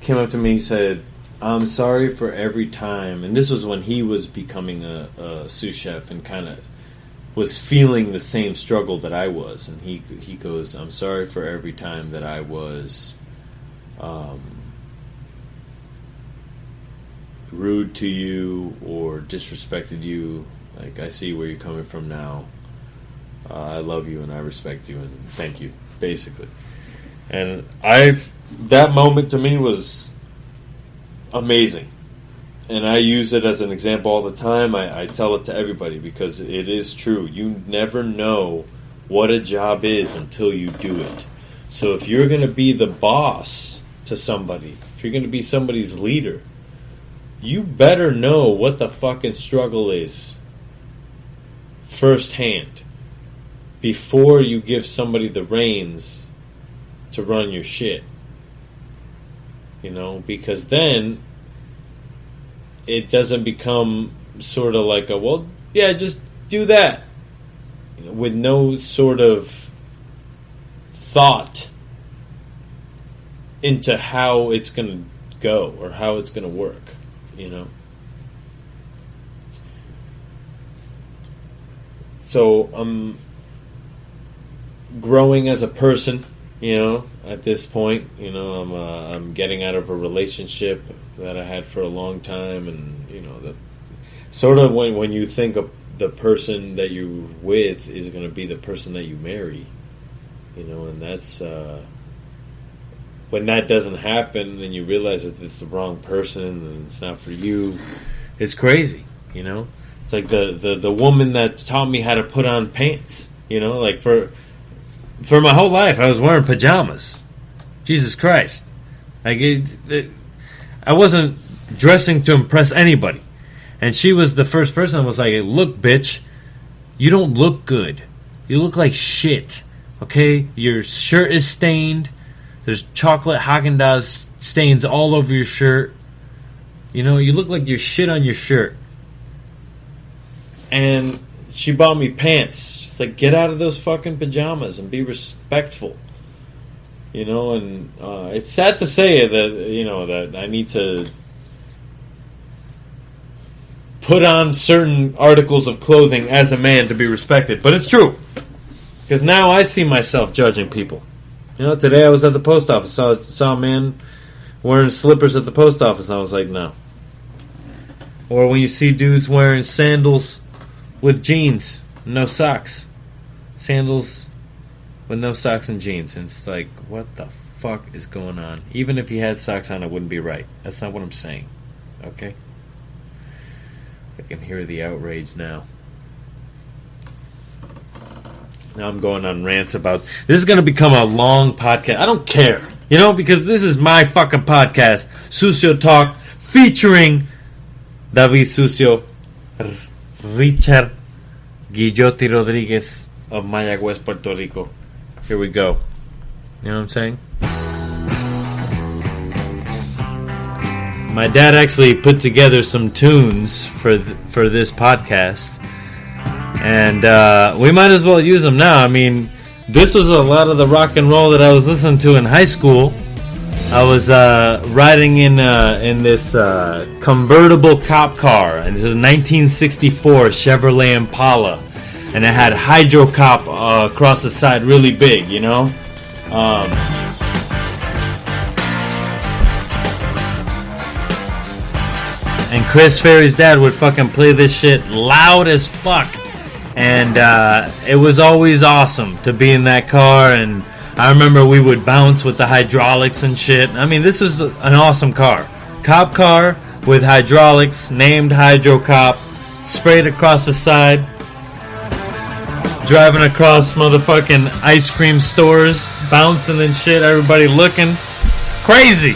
came up to me and said, I'm sorry for every time, and this was when he was becoming a sous chef and kind of was feeling the same struggle that I was, and he goes, I'm sorry for every time that I was rude to you or disrespected you. I see where you're coming from now. I love you and I respect you and thank you, basically. And that moment to me was amazing. And I use it as an example all the time. I tell it to everybody because it is true. You never know what a job is until you do it. So if you're going to be the boss to somebody, if you're going to be somebody's leader, you better know what the fucking struggle is firsthand before you give somebody the reins to run your shit. Because then it doesn't become sort of like just do that. With no sort of thought into how it's going to go or how it's going to work, So I'm growing as a person, at this point. I'm getting out of a relationship that I had for a long time, and that sort of when you think of the person that you're with is going to be the person that you marry, and that's when that doesn't happen and you realize that it's the wrong person and it's not for you, it's crazy, It's like the woman that taught me how to put on pants, for my whole life I was wearing pajamas. Jesus Christ. I wasn't dressing to impress anybody. And she was the first person that was like, hey, look, bitch, you don't look good. You look like shit. Okay? Your shirt is stained. There's chocolate Haagen-Dazs stains all over your shirt. You look like your shit on your shirt. And she bought me pants. She's like, get out of those fucking pajamas and be respectful. You know, and it's sad to say that, you know, that I need to put on certain articles of clothing as a man to be respected. But it's true. Because now I see myself judging people. You know, today I was at the post office, saw a man wearing slippers at the post office, and I was like, no. Or when you see dudes wearing sandals with jeans, no socks. Sandals with no socks and jeans. And it's like, what the fuck is going on? Even if he had socks on, it wouldn't be right. That's not what I'm saying. Okay? I can hear the outrage now. Now I'm going on rants about... This is going to become a long podcast. I don't care. You know, because this is my fucking podcast. Sucio Talk, featuring David Sucio, Richard Guillotti Rodriguez of Mayagüez, Puerto Rico. Here we go. You know what I'm saying? My dad actually put together some tunes for this podcast. And we might as well use them now. I mean, this was a lot of the rock and roll that I was listening to in high school. I was riding in this convertible cop car, and it was a 1964 Chevrolet Impala, and it had Hydro Cop across the side, really big, you know. And Chris Ferry's dad would fucking play this shit loud as fuck. And it was always awesome to be in that car. And I remember we would bounce with the hydraulics and shit. I mean, this was an awesome car. Cop car with hydraulics, named Hydro Cop, sprayed across the side. Driving across motherfucking ice cream stores, bouncing and shit, everybody looking. Crazy.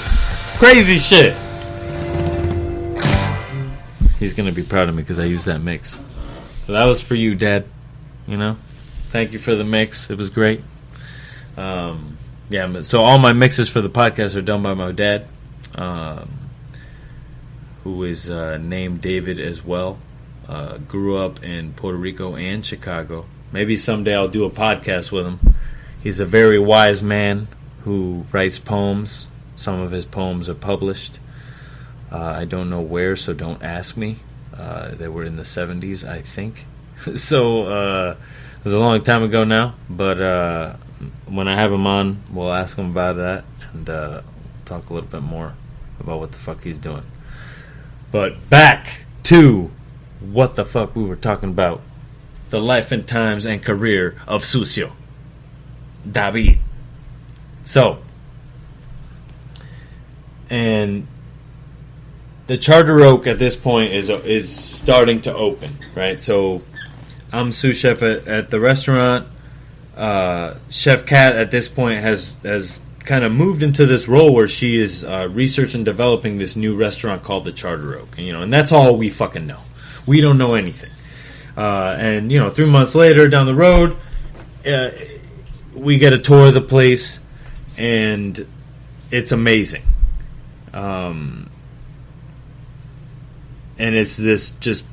Crazy shit. He's going to be proud of me because I used that mix. So that was for you, Dad. You know? Thank you for the mix. It was great. Yeah, so all my mixes for the podcast are done by my dad, who is named David as well. Grew up in Puerto Rico and Chicago. Maybe someday I'll do a podcast with him. He's a very wise man who writes poems. Some of his poems are published. I don't know where, so don't ask me. They were in the 70s, I think. So it was a long time ago now. But when I have him on, we'll ask him about that and talk a little bit more about what the fuck he's doing. But back to what the fuck we were talking about. The life and times and career of Sucio. David. So, and the Charter Oak at this point is starting to open, right? So I'm sous chef at the restaurant. Chef Kat at this point has kind of moved into this role where she is researching and developing this new restaurant called the Charter Oak, and that's all we fucking know. We don't know anything. And 3 months later, down the road, we get a tour of the place, and it's amazing. And it's this just,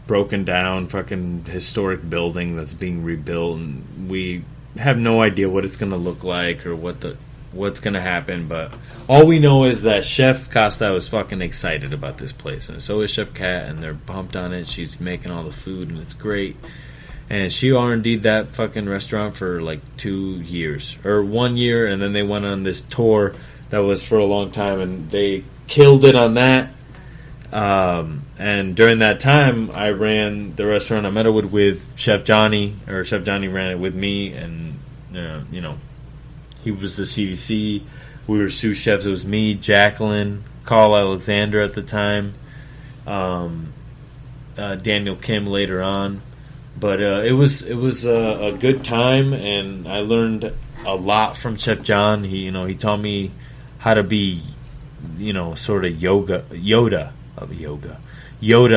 broken down fucking historic building that's being rebuilt, and we have no idea what it's going to look like or what's going to happen, but all we know is that Chef Costa is fucking excited about this place, and so is Chef Kat, and they're pumped on it. She's making all the food, and it's great. And she R&D'd that fucking restaurant for like 2 years, or 1 year, and then they went on this tour that was for a long time, and they killed it on that. And during that time, I ran the restaurant at Meadowood with Chef Johnny, or Chef Johnny ran it with me, and he was the CDC. We were sous chefs. It was me, Jacqueline, Carl Alexander at the time, Daniel Kim later on. But it was a good time, and I learned a lot from Chef John. He taught me how to be, sort of Yoda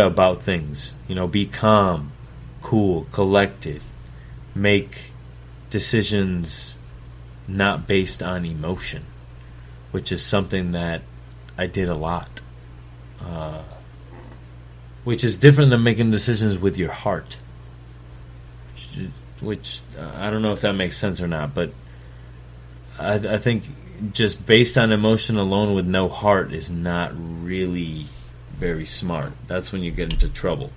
about things. Be calm, cool, collected, make decisions not based on emotion, which is something that I did a lot. Which is different than making decisions with your heart. which I don't know if that makes sense or not, but I think just based on emotion alone with no heart is not really very smart. That's when you get into trouble.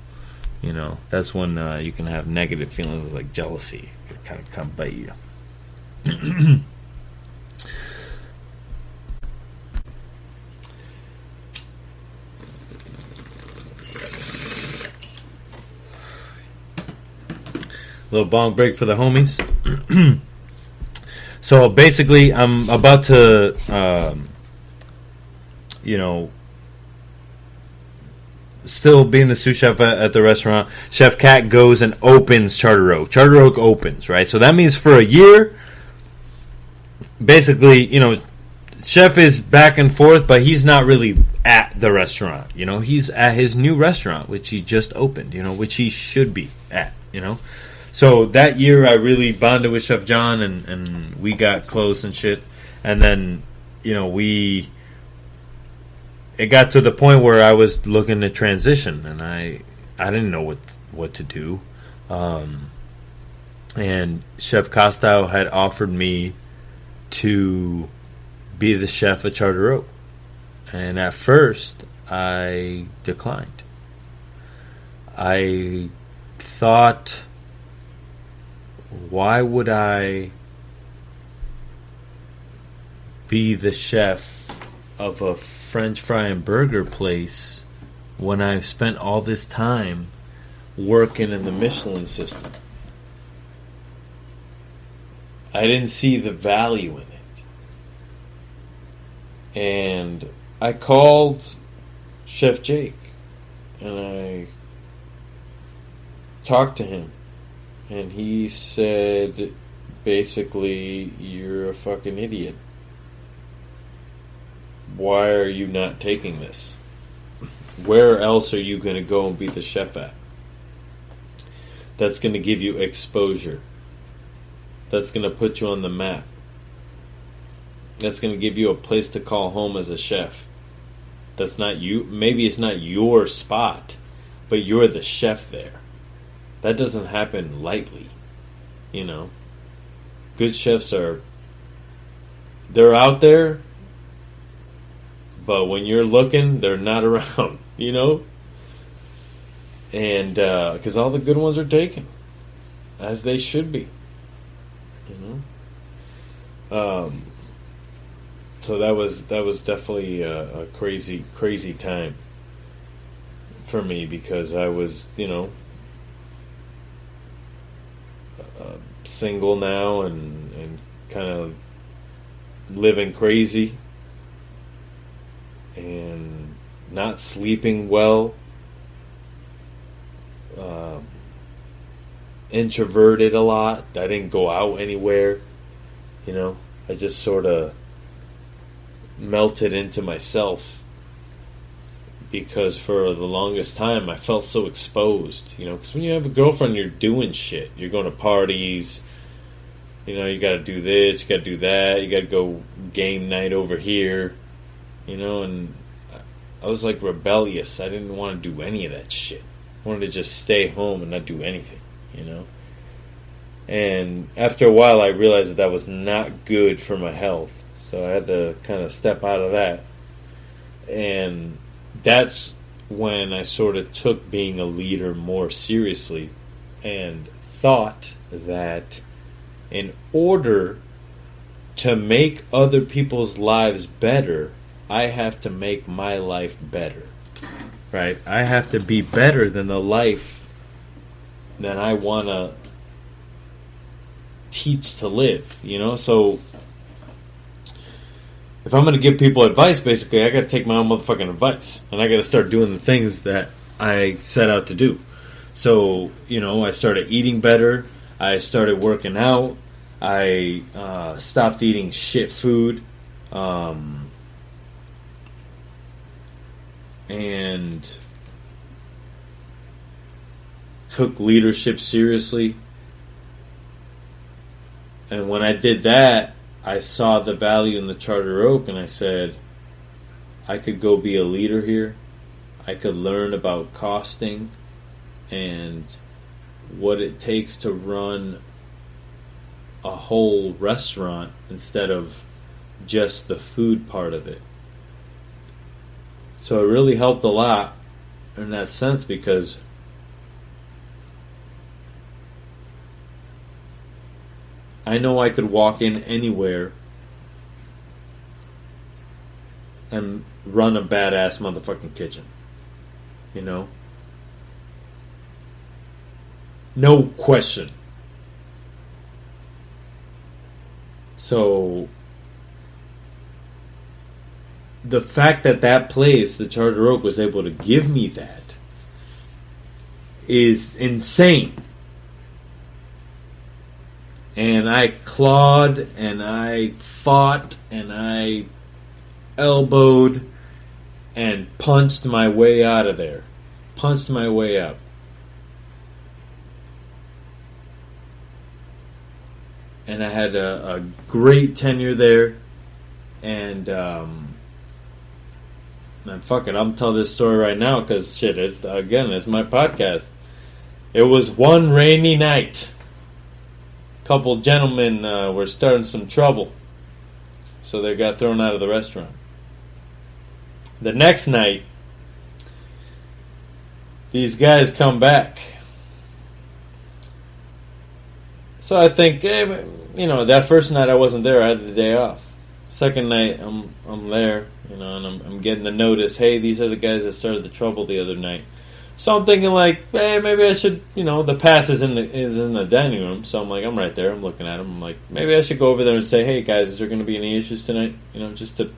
You know, that's when you can have negative feelings like jealousy. It can kind of come bite you. Little bong break for the homies. So basically, I'm about to, still being the sous chef at the restaurant. Chef Cat goes and opens Charter Oak. Charter Oak opens, right? So that means for a year, basically, chef is back and forth, but he's not really at the restaurant. He's at his new restaurant, which he just opened, which he should be at, So that year, I really bonded with Chef John, and we got close and shit. And then, it got to the point where I was looking to transition, and I didn't know what to do. And Chef Costow had offered me to be the chef at Charter Oak. And at first, I declined. I thought, why would I be the chef of a French fry and burger place when I've spent all this time working in the Michelin system? I didn't see the value in it. And I called Chef Jake and I talked to him. And he said, basically, you're a fucking idiot. Why are you not taking this? Where else are you going to go and be the chef at? That's going to give you exposure. That's going to put you on the map. That's going to give you a place to call home as a chef. That's not you. Maybe it's not your spot, but you're the chef there. That doesn't happen lightly, Good chefs they're out there, but when you're looking, they're not around, And, because all the good ones are taken, as they should be, So that was definitely a crazy, crazy time for me, because I was, single now and kind of living crazy and not sleeping well, introverted a lot. I didn't go out anywhere, I just sort of melted into myself, because for the longest time I felt so exposed, because when you have a girlfriend, you're doing shit. You're going to parties, you got to do this, you got to do that, you got to go game night over here, and I was like rebellious. I didn't want to do any of that shit. I wanted to just stay home and not do anything, And after a while, I realized that was not good for my health, so I had to kind of step out of that. And that's when I sort of took being a leader more seriously and thought that in order to make other people's lives better, I have to make my life better. Right? I have to be better than the life that I want to teach to live, So if I'm going to give people advice, basically, I got to take my own motherfucking advice, and I got to start doing the things that I set out to do. So, I started eating better. I started working out. I stopped eating shit food, and took leadership seriously. And when I did that, I saw the value in the Charter Oak, and I said, I could go be a leader here. I could learn about costing and what it takes to run a whole restaurant instead of just the food part of it. So it really helped a lot in that sense, because I know I could walk in anywhere and run a badass motherfucking kitchen. You know? No question. So the fact that that place, the Charter Oak, was able to give me that is insane. And I clawed and I fought and I elbowed and punched my way out of there. Punched my way out. And I had a great tenure there. And fuck it, I'm telling this story right now because shit, it's my podcast. It was one rainy night. A couple gentlemen were starting some trouble, so they got thrown out of the restaurant. The next night, these guys come back. So I think, hey, you know, that first night I wasn't there. I had the day off. Second night, I'm there, you know, and I'm getting the notice. Hey, these are the guys that started the trouble the other night. So I'm thinking, like, hey, maybe I should, you know, the pass is in the dining room. So I'm like, I'm right there. I'm looking at them. I'm like, maybe I should go over there and say, hey guys, is there going to be any issues tonight? You know, just to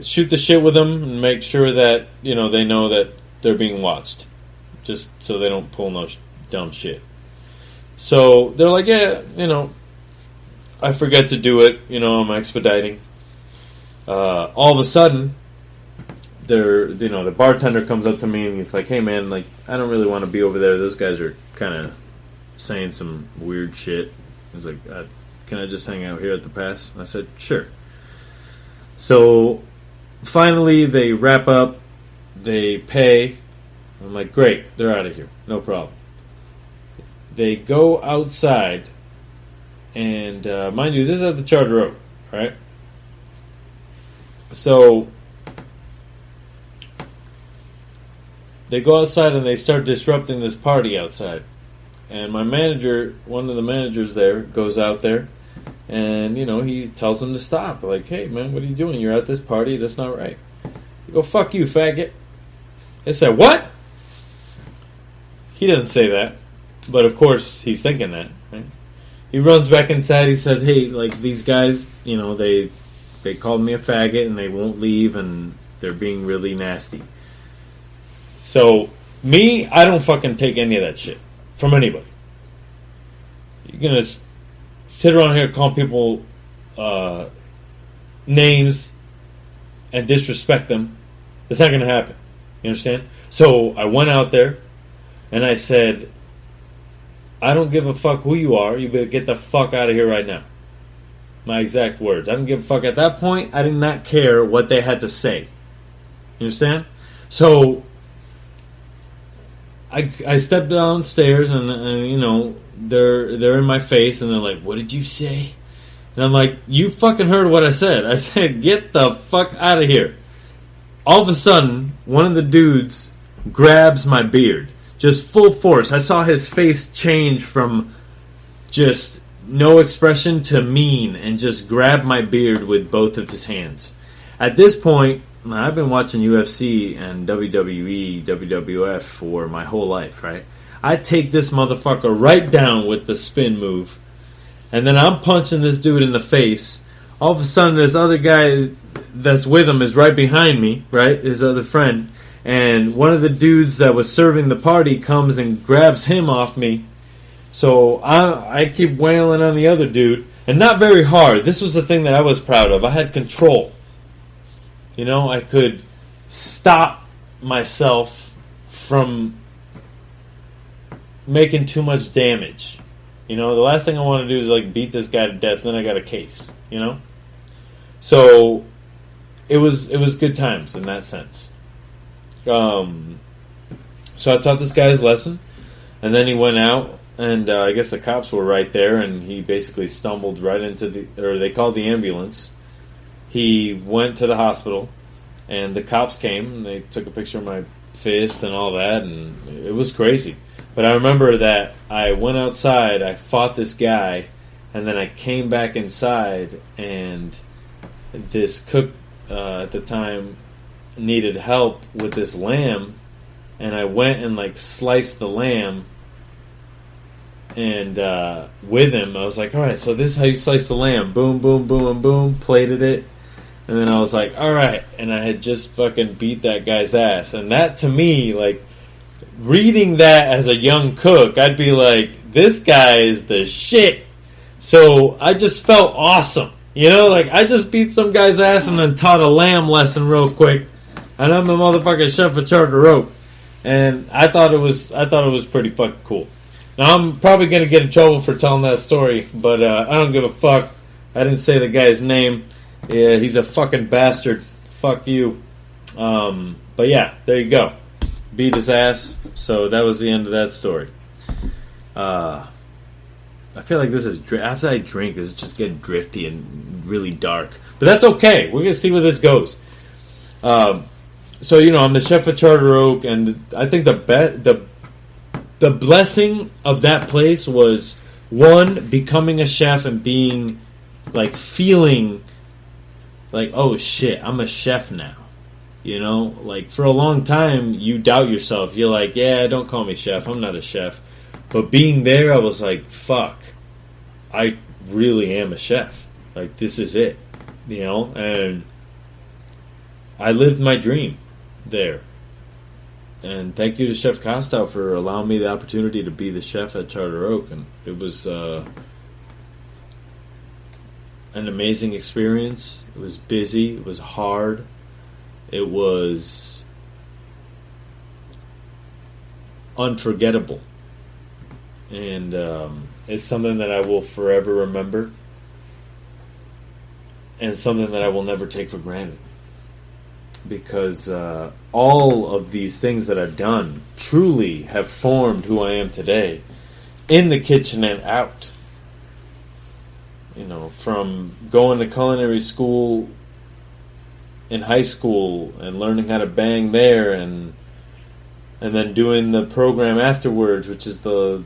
shoot the shit with them and make sure that, you know, they know that they're being watched, just so they don't pull no dumb shit. So they're like, yeah, you know, I forget to do it. You know, I'm expediting. All of a sudden, the bartender comes up to me and he's like, hey man, like, I don't really want to be over there. Those guys are kind of saying some weird shit. He's like, can I just hang out here at the pass? I said, sure. So finally they wrap up, they pay. I'm like, great, they're out of here, no problem. They go outside, and mind you, this is at the Charter Oak, right? So they go outside and they start disrupting this party outside. And my manager, one of the managers there, goes out there, and, you know, he tells them to stop. Like, hey, man, what are you doing? You're at this party. That's not right. You go, fuck you, faggot. They said, what? He doesn't say that. But, of course, he's thinking that, right? He runs back inside. He says, hey, like, these guys, you know, they called me a faggot, and they won't leave, and they're being really nasty. So, me, I don't fucking take any of that shit from anybody. You're going to sit around here calling people names and disrespect them. It's not going to happen. You understand? So, I went out there, and I said, I don't give a fuck who you are. You better get the fuck out of here right now. My exact words. I don't give a fuck. At that point, I did not care what they had to say. You understand? So I stepped downstairs, and you know, they're in my face, and they're like, "What did you say?" And I'm like, "You fucking heard what I said. I said, get the fuck out of here." All of a sudden, one of the dudes grabs my beard. Just full force. I saw his face change from just no expression to mean, and just grabbed my beard with both of his hands. At this point, I've been watching UFC and WWE, WWF for my whole life, right? I take this motherfucker right down with the spin move, and then I'm punching this dude in the face. All of a sudden, this other guy that's with him is right behind me, right? His other friend. And one of the dudes that was serving the party comes and grabs him off me. So I keep wailing on the other dude. And not very hard. This was the thing that I was proud of. I had control. You know, I could stop myself from making too much damage. You know, the last thing I want to do is, like, beat this guy to death, then I got a case. You know? So it was good times in that sense. So I taught this guy his lesson, And then he went out, and I guess the cops were right there, and he basically stumbled right into they called the ambulance. He went to the hospital, and the cops came, and they took a picture of my fist and all that, and it was crazy. But I remember that I went outside, I fought this guy, and then I came back inside, and this cook at the time needed help with this lamb, and I went and like sliced the lamb, and with him I was like, alright, so this is how you slice the lamb. Boom, boom, boom, and boom, plated it, and then I was like, alright, and I had just fucking beat that guy's ass. And that, to me, like, reading that as a young cook, I'd be like, this guy is the shit. So I just felt awesome. You know, like, I just beat some guy's ass and then taught a lamb lesson real quick, and I'm the motherfucking chef of Charter Oak. And I thought it was pretty fucking cool. Now, I'm probably going to get in trouble for telling that story, but I don't give a fuck. I didn't say the guy's name. Yeah, he's a fucking bastard. Fuck you. But yeah, there you go. Beat his ass. So that was the end of that story. I feel like this is... After I drink, this is just getting drifty and really dark. But that's okay. We're going to see where this goes. So, you know, I'm the chef of Charter Oak, and I think the blessing of that place was, one, becoming a chef and being, like, feeling like, oh shit, I'm a chef now. You know, like, for a long time, you doubt yourself. You're like, yeah, don't call me chef. I'm not a chef. But being there, I was like, fuck, I really am a chef. Like, this is it. You know, and I lived my dream there. And thank you to Chef Costow for allowing me the opportunity to be the chef at Charter Oak. And it was an amazing experience. It was busy. It was hard. It was unforgettable. And it's something that I will forever remember. And something that I will never take for granted. Because all of these things that I've done truly have formed who I am today, in the kitchen and out. You know, from going to culinary school in high school and learning how to bang there, and then doing the program afterwards, which is the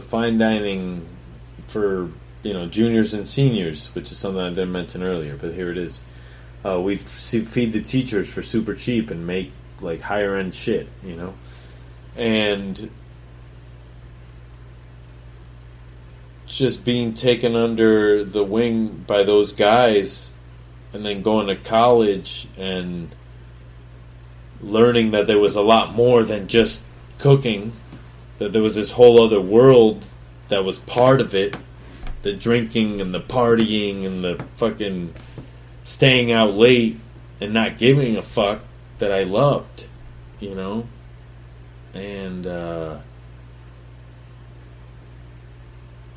fine dining for, you know, juniors and seniors, which is something I didn't mention earlier, but here it is. We'd feed the teachers for super cheap and make, like, higher end shit, you know? And just being taken under the wing by those guys, and then going to college and learning that there was a lot more than just cooking, that there was this whole other world that was part of it, the drinking and the partying and the fucking staying out late and not giving a fuck, that I loved, you know? And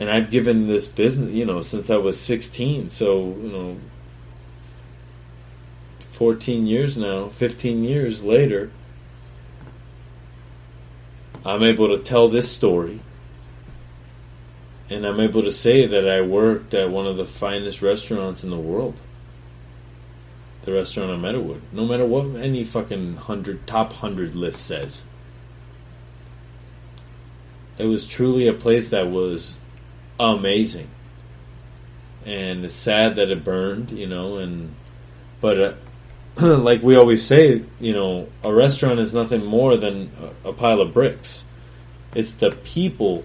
I've given this business, you know, since I was 16, so, you know, 14 years now, 15 years later, I'm able to tell this story, and I'm able to say that I worked at one of the finest restaurants in the world. The restaurant on Meadowood. No matter what any fucking top 100 list says. It was truly a place that was amazing. And it's sad that it burned, you know, but like we always say, you know, a restaurant is nothing more than a pile of bricks. It's the people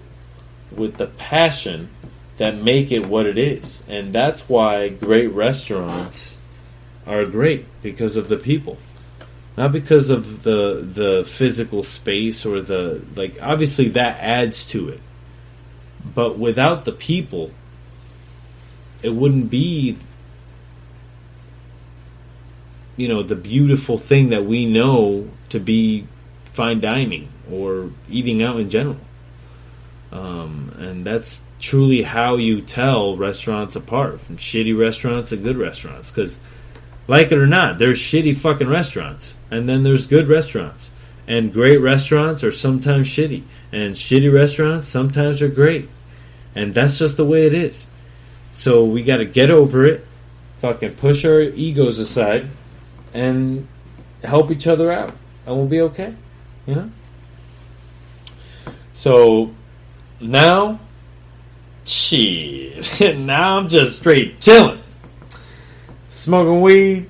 with the passion that make it what it is. And that's why great restaurants are great, because of the people, not because of the physical space or the, like, obviously that adds to it, but without the people, it wouldn't be, you know, the beautiful thing that we know to be fine dining or eating out in general. And that's truly how you tell restaurants apart from shitty restaurants and good restaurants, because, like it or not, there's shitty fucking restaurants, and then there's good restaurants. And great restaurants are sometimes shitty. And shitty restaurants sometimes are great. And that's just the way it is. So we got to get over it. Fucking push our egos aside. And help each other out. And we'll be okay. You know? So now, shit. Now I'm just straight chilling. Smoking weed.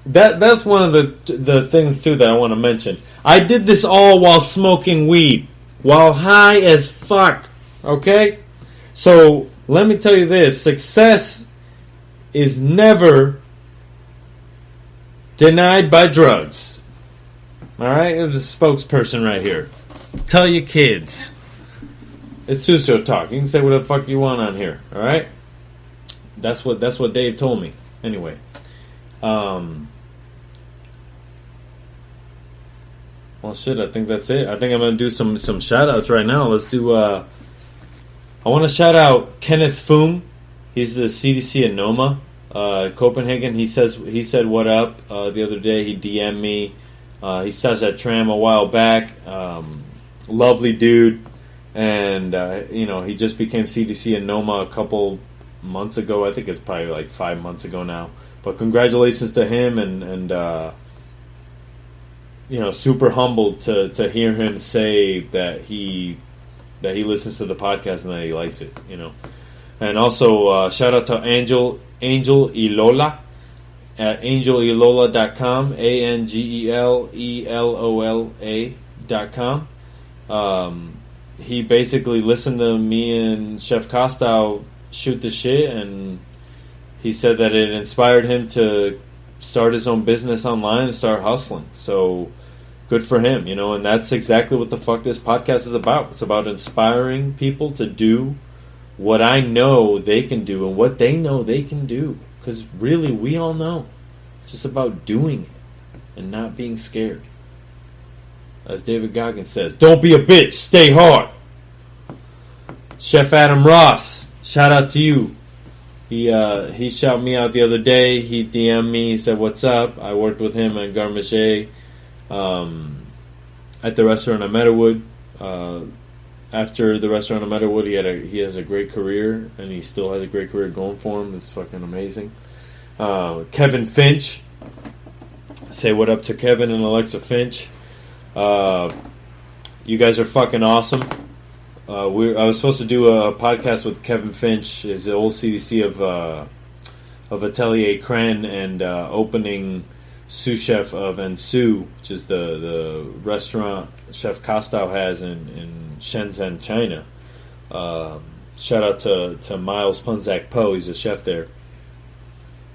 That's one of the things too that I want to mention. I did this all while smoking weed, while high as fuck. Okay, so let me tell you this: success is never denied by drugs. All right, it was a spokesperson right here. Tell your kids it's Sucio talk. You can say whatever the fuck you want on here. All right, that's what Dave told me. Anyway. Well, shit, I think that's it. I think I'm going to do some shout-outs right now. Let's do, I want to shout out Kenneth Foom. He's the CDC at Noma, Copenhagen. He said what up the other day. He DM'd me. He started that tram a while back. Lovely dude. And, he just became CDC at Noma a couple months ago. I think it's probably like 5 months ago now. But congratulations to him and super humbled to hear him say that he listens to the podcast and that he likes it, And also shout out to Angel Ilola at angelilola.com, ANGELELOLA.com. He basically listened to me and Chef Costow shoot the shit, and he said that it inspired him to start his own business online and start hustling. So good for him, and that's exactly what the fuck this podcast is about. It's about inspiring people to do what I know they can do and what they know they can do. Because really, we all know. It's just about doing it and not being scared. As David Goggins says, don't be a bitch, stay hard. Chef Adam Ross, shout out to you. He shouted me out the other day. He DM'd me. He said, "What's up?" I worked with him at Garmager at the restaurant at Meadowood. After the restaurant at Meadowood, he has a great career, and he still has a great career going for him. It's fucking amazing. Kevin Finch. Say what up to Kevin and Alexa Finch. You guys are fucking awesome. I was supposed to do a podcast with Kevin Finch, his the old CDC of Atelier Cran, and opening sous chef of Ensu, which is the restaurant Chef Costow has in Shenzhen, China. Shout out to Miles Punzak Poe, he's a chef there.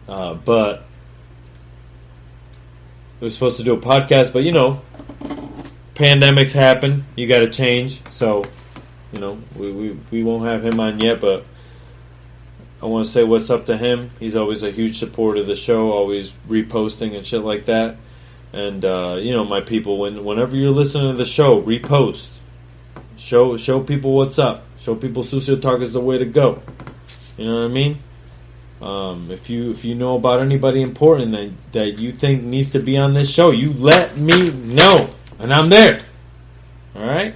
But we were supposed to do a podcast, but pandemics happen. You got to change, so. We won't have him on yet, but I want to say what's up to him. He's always a huge supporter of the show, always reposting and shit like that. And my people, whenever you're listening to the show, repost, show people what's up, show people Sucio Talk is the way to go. You know what I mean? If you know about anybody important that you think needs to be on this show, you let me know, and I'm there. All right.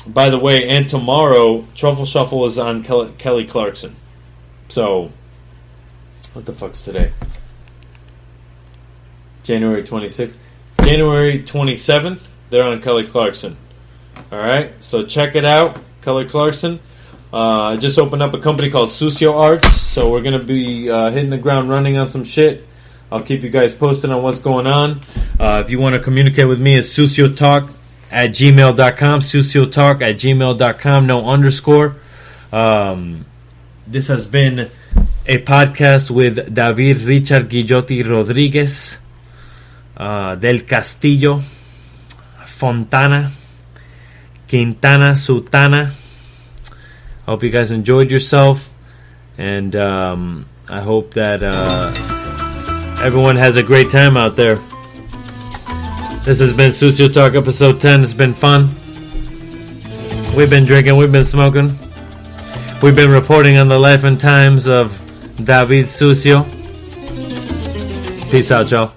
By the way, and tomorrow, Truffle Shuffle is on Kelly Clarkson. So, what the fuck's today? January 26th. January 27th, they're on Kelly Clarkson. Alright, so check it out, Kelly Clarkson. I just opened up a company called Sucio Arts, so we're going to be hitting the ground running on some shit. I'll keep you guys posted on what's going on. If you want to communicate with me, it's suciotalk at gmail.com, suciotalk at gmail.com, no underscore. This has been a podcast with David Richard Guillotti Rodriguez, Del Castillo, Fontana, Quintana, Sutana. I hope you guys enjoyed yourself, and I hope that everyone has a great time out there. This has been Sucio Talk episode 10. It's been fun. We've been drinking, we've been smoking. We've been reporting on the life and times of David Sucio. Peace out, y'all.